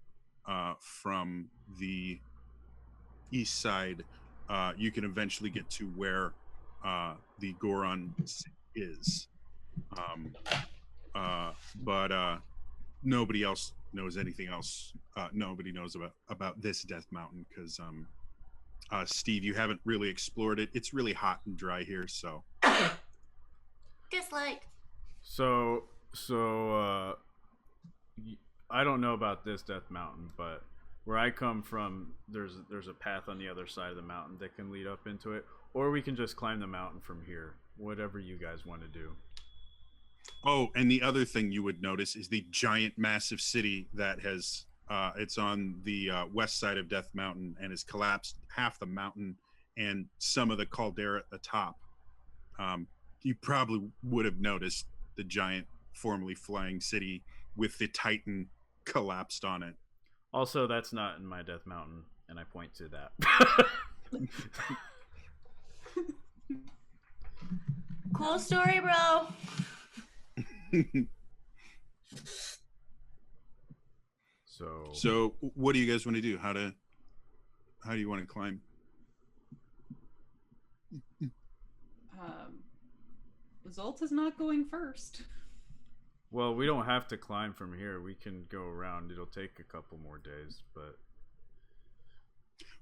A: from the east side, you can eventually get to where the Goron is. But nobody else knows anything else. Nobody knows about this Death Mountain because Steve, you haven't really explored it. It's really hot and dry here, so.
E: Dislike.
B: So I don't know about this Death Mountain, but where I come from, there's a path on the other side of the mountain that can lead up into it, or we can just climb the mountain from here. Whatever you guys want to do.
A: Oh, and the other thing you would notice is the giant, massive city that has, it's on the west side of Death Mountain and has collapsed half the mountain and some of the caldera at the top. You probably would have noticed the giant, formerly flying city with the Titan collapsed on it.
B: Also, that's not in my Death Mountain, and I point to that.
E: Cool story, bro.
A: So what do you guys want to do? How do you want to climb?
D: Zolt is not going first.
B: Well, we don't have to climb from here. We can go around. It'll take a couple more days, but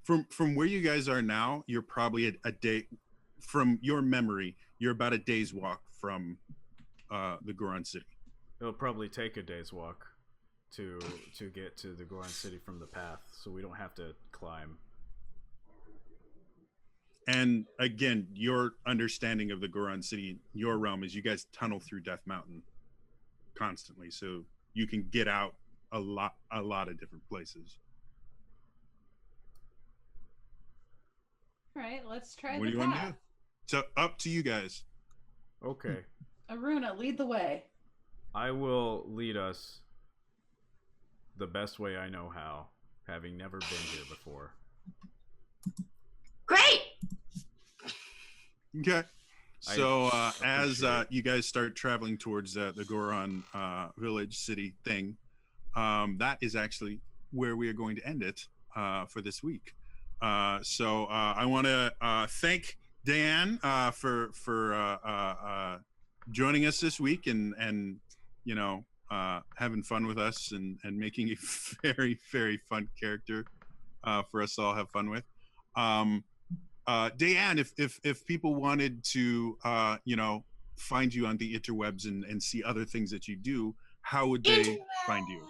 A: from where you guys are now, you're probably a day. From your memory, you're about a day's walk from the Goron City.
B: It'll probably take a day's walk to get to the Goron City from the path, so we don't have to climb.
A: And again, your understanding of the Goron City, your realm, is you guys tunnel through Death Mountain constantly, so you can get out a lot of different places.
D: All right, let's try
A: what
D: the
A: do you
D: path.
A: want to do? So up to you guys.
B: Okay.
D: Aruna, lead the way.
B: I will lead us the best way I know how, having never been here before.
E: Great.
A: Okay. So as you guys start traveling towards the Goron village city thing, that is actually where we are going to end it for this week. So I want to thank Dan for joining us this week and having fun with us and making a very, very fun character for us to all have fun with. Dan, if people wanted to find you on the interwebs and see other things that you do, how would they find you?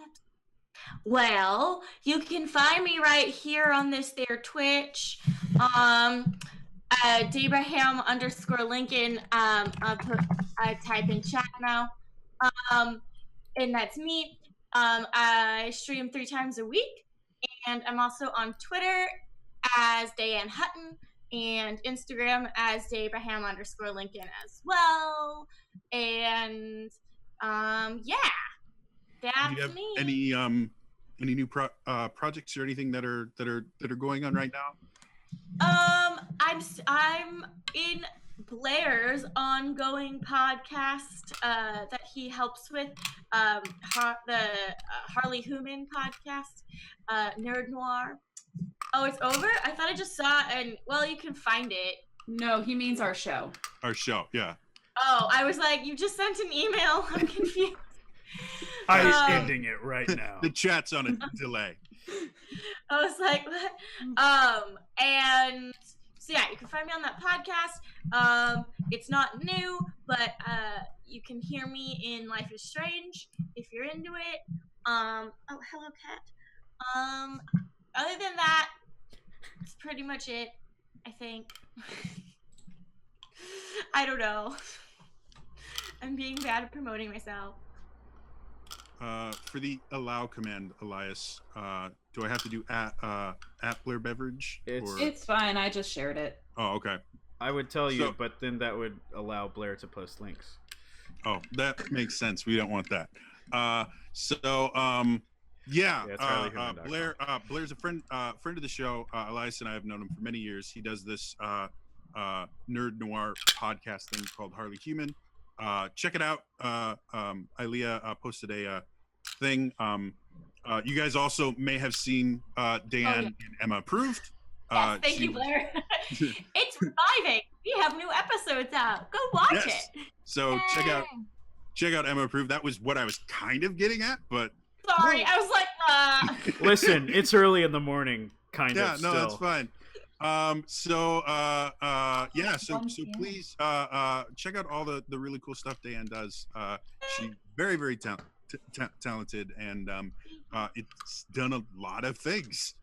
E: Well, you can find me right here on this there Twitch. Dabraham_Lincoln. I type in chat now. And that's me. I stream 3 times a week. And I'm also on Twitter as Diane Hutton and Instagram as Dabraham_Lincoln as well. And yeah, that's
A: Do you have
E: me.
A: Any new projects or anything that are going on right now?
E: I'm in Blair's ongoing podcast that he helps with, the Harley Human podcast, Nerd Noir. Oh, it's over? I thought I just saw it, and well, you can find it.
D: No, he means our show.
A: Our show, yeah.
E: Oh, I was like, you just sent an email. I'm confused.
B: I'm ending it right now.
A: The chat's on a delay.
E: I was like, what? And so yeah, you can find me on that podcast. It's not new, but you can hear me in Life is Strange if you're into it. Oh, hello, cat. Other than that, that's pretty much it, I think. I don't know. I'm being bad at promoting myself.
A: For the allow command, Elias, do I have to do at Blair Beverage?
D: It's fine. I just shared it.
A: Oh, okay.
B: I would tell you, but then that would allow Blair to post links.
A: Oh, that makes sense. We don't want that. Blair's a friend of the show. Elias and I have known him for many years. He does this Nerd Noir podcast thing called Harley Human. Check it out. Ilea posted a thing. You guys also may have seen Dan and Emma Approved.
E: Yes, thank you, Blair. It's reviving. We have new episodes out. Go watch it.
A: So check out Emma Approved. That was what I was kind of getting at, but
E: sorry, I was like,
B: Listen, it's early in the morning, kind of.
A: Yeah, no,
B: still.
A: that's fine. So please check out all the really cool stuff Diane does. She's very, very talented, and it's done a lot of things.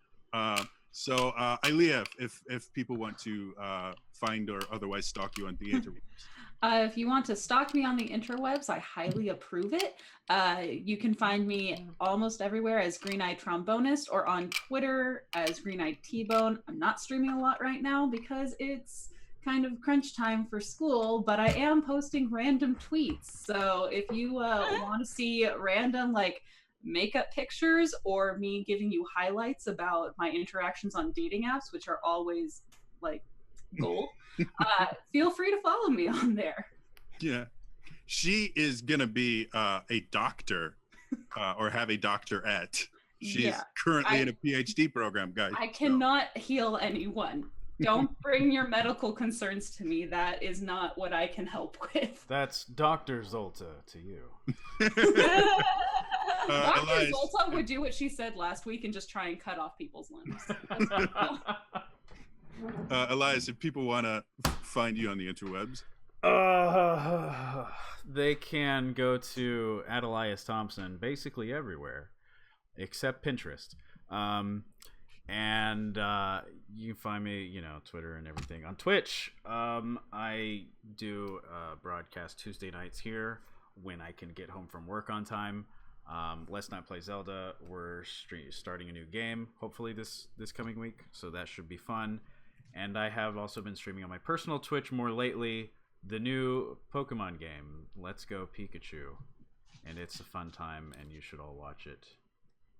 A: So Ilea, if people want to find or otherwise stalk you on the interwebs.
D: If you want to stalk me on the interwebs, I highly approve it. You can find me almost everywhere as Green-Eyed Trombonist or on Twitter as Green-Eyed T-Bone. I'm not streaming a lot right now because it's kind of crunch time for school, but I am posting random tweets. So if you want to see random makeup pictures or me giving you highlights about my interactions on dating apps, which are always gold, feel free to follow me on there.
A: Yeah, she is gonna be a doctor or have a doctorate. She's currently in a PhD program, guys.
D: I cannot heal anyone. Don't bring your medical concerns to me. That is not what I can help with.
B: That's Dr. Zolta to you.
D: Dr.
A: Elias,
D: Zolta would do what she said last week and just try and cut off people's limbs.
A: Elias, if people want to find you on the interwebs,
B: they can go to @Elias Thompson basically everywhere except Pinterest. And you can find me, Twitter and everything. On Twitch, I do broadcast Tuesday nights here when I can get home from work on time. Let's not play Zelda. We're starting a new game, hopefully this coming week, so that should be fun. And I have also been streaming on my personal Twitch more lately, the new Pokemon game, Let's Go Pikachu. And it's a fun time, and you should all watch it.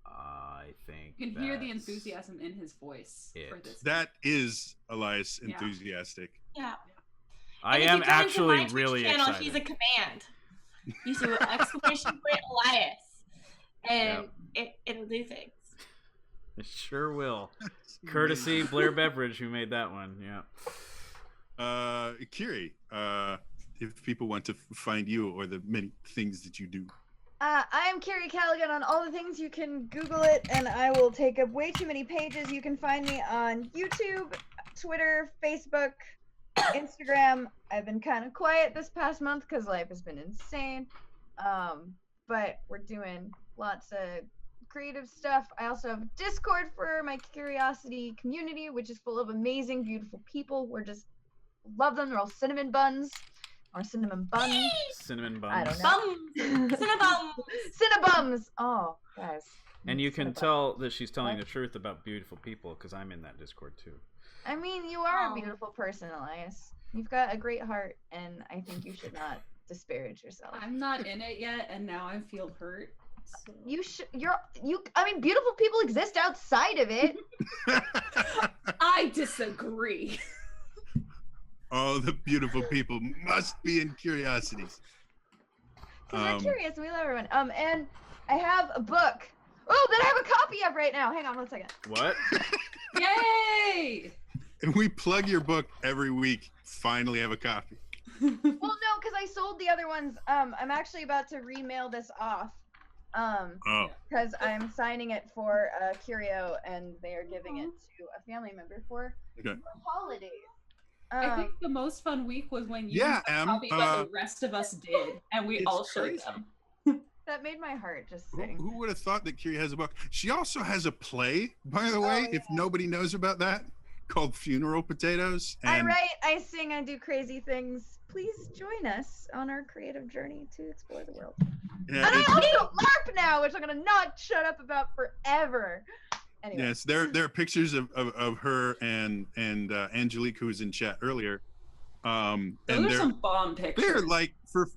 B: I think
D: you can hear the enthusiasm in his voice for this.
A: That is Elias enthusiastic.
E: Yeah.
B: I am actually really excited.
E: He's a command. You do !Elias. and it'll do things.
B: It sure will. Courtesy Blair Beveridge, who made that one. Yeah.
A: Kiri, if people want to find you or the many things that you do.
C: I am Carrie Callaghan on all the things. You can Google it, and I will take up way too many pages. You can find me on YouTube, Twitter, Facebook, Instagram. I've been kind of quiet this past month because life has been insane. But we're doing lots of creative stuff. I also have Discord for my Curiosity community, which is full of amazing, beautiful people. We're just love them. They're all cinnamon buns. Or cinnamon buns.
B: Cinnamon buns.
C: I don't know.
E: Cinnabums.
C: Cinnabums. Oh, guys.
B: And you can tell that she's telling the truth about beautiful people because I'm in that Discord too.
C: I mean, you are a beautiful person, Elias. You've got a great heart, and I think you should not disparage yourself.
D: I'm not in it yet, and now I feel hurt. So.
C: I mean, beautiful people exist outside of it.
D: I disagree.
A: All the beautiful people must be in Curiosities.
C: Because we're curious and we love everyone. And I have a book. Oh, that I have a copy of right now. Hang on 1 second.
B: What?
D: Yay!
A: And we plug your book every week. Finally have a copy.
C: Well, no, because I sold the other ones. I'm actually about to remail this off. Because I'm signing it for Curio, and they are giving it to a family member for the holidays.
D: I think the most fun week was when you copied what the rest of us did, and we all showed them.
C: That made my heart just sing.
A: Who would have thought that Kiri has a book? She also has a play, by the way, if nobody knows about that, called Funeral Potatoes. And
C: I write, I sing, I do crazy things. Please join us on our creative journey to explore the world.
A: Yeah,
C: and I also LARP now, which I'm going to not shut up about forever. Anyway.
A: Yes, there are pictures of her and Angelique, who was in chat earlier.
D: Those are some bomb pictures.
A: They're like, for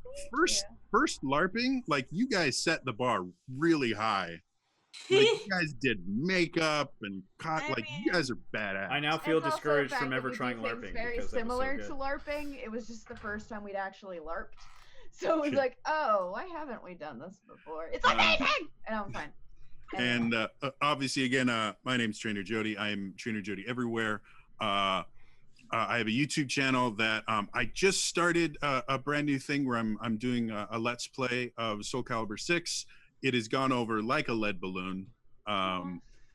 A: first LARPing, like, you guys set the bar really high. Like, you guys did makeup and you guys are badass.
B: I now feel discouraged from ever trying LARPing.
C: Very similar to LARPing. It was just the first time we'd actually LARPed. So it was like, oh, why haven't we done this before? It's amazing! And I'm fine.
A: And obviously, again, my name's Trainer Jody. I'm Trainer Jody everywhere. I have a YouTube channel that I just started a brand new thing where I'm doing a Let's Play of Soul Calibur 6. It has gone over like a lead balloon.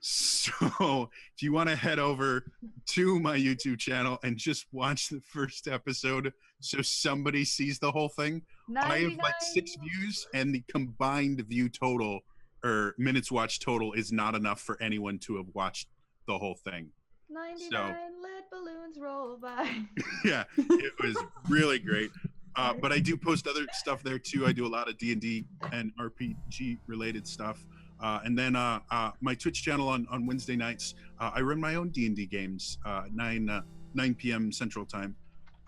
A: So if you want to head over to my YouTube channel and just watch the first episode so somebody sees the whole thing, 99. I have like 6 views, and the combined view total or minutes watched total is not enough for anyone to have watched the whole thing.
C: 99 lead balloons roll by.
A: Yeah, it was really great. But I do post other stuff there too. I do a lot of D&D and RPG related stuff. And then my Twitch channel on Wednesday nights, I run my own D&D games, 9 p.m. Central Time.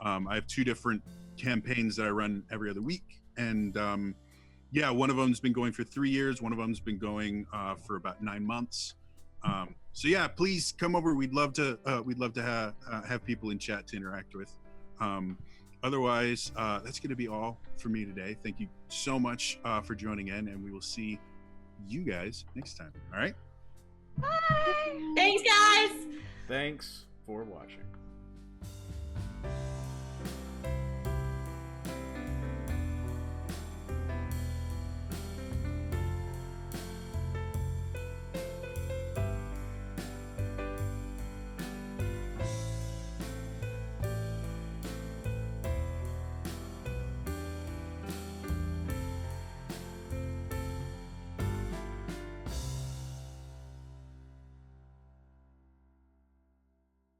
A: I have 2 different campaigns that I run every other week. And one of them's been going for 3 years. One of them's been going for about 9 months. So yeah, please come over. We'd love to have people in chat to interact with. Otherwise, that's going to be all for me today. Thank you so much for joining in, and we will see you guys next time. All right.
C: Bye.
E: Thanks, guys.
B: Thanks for watching.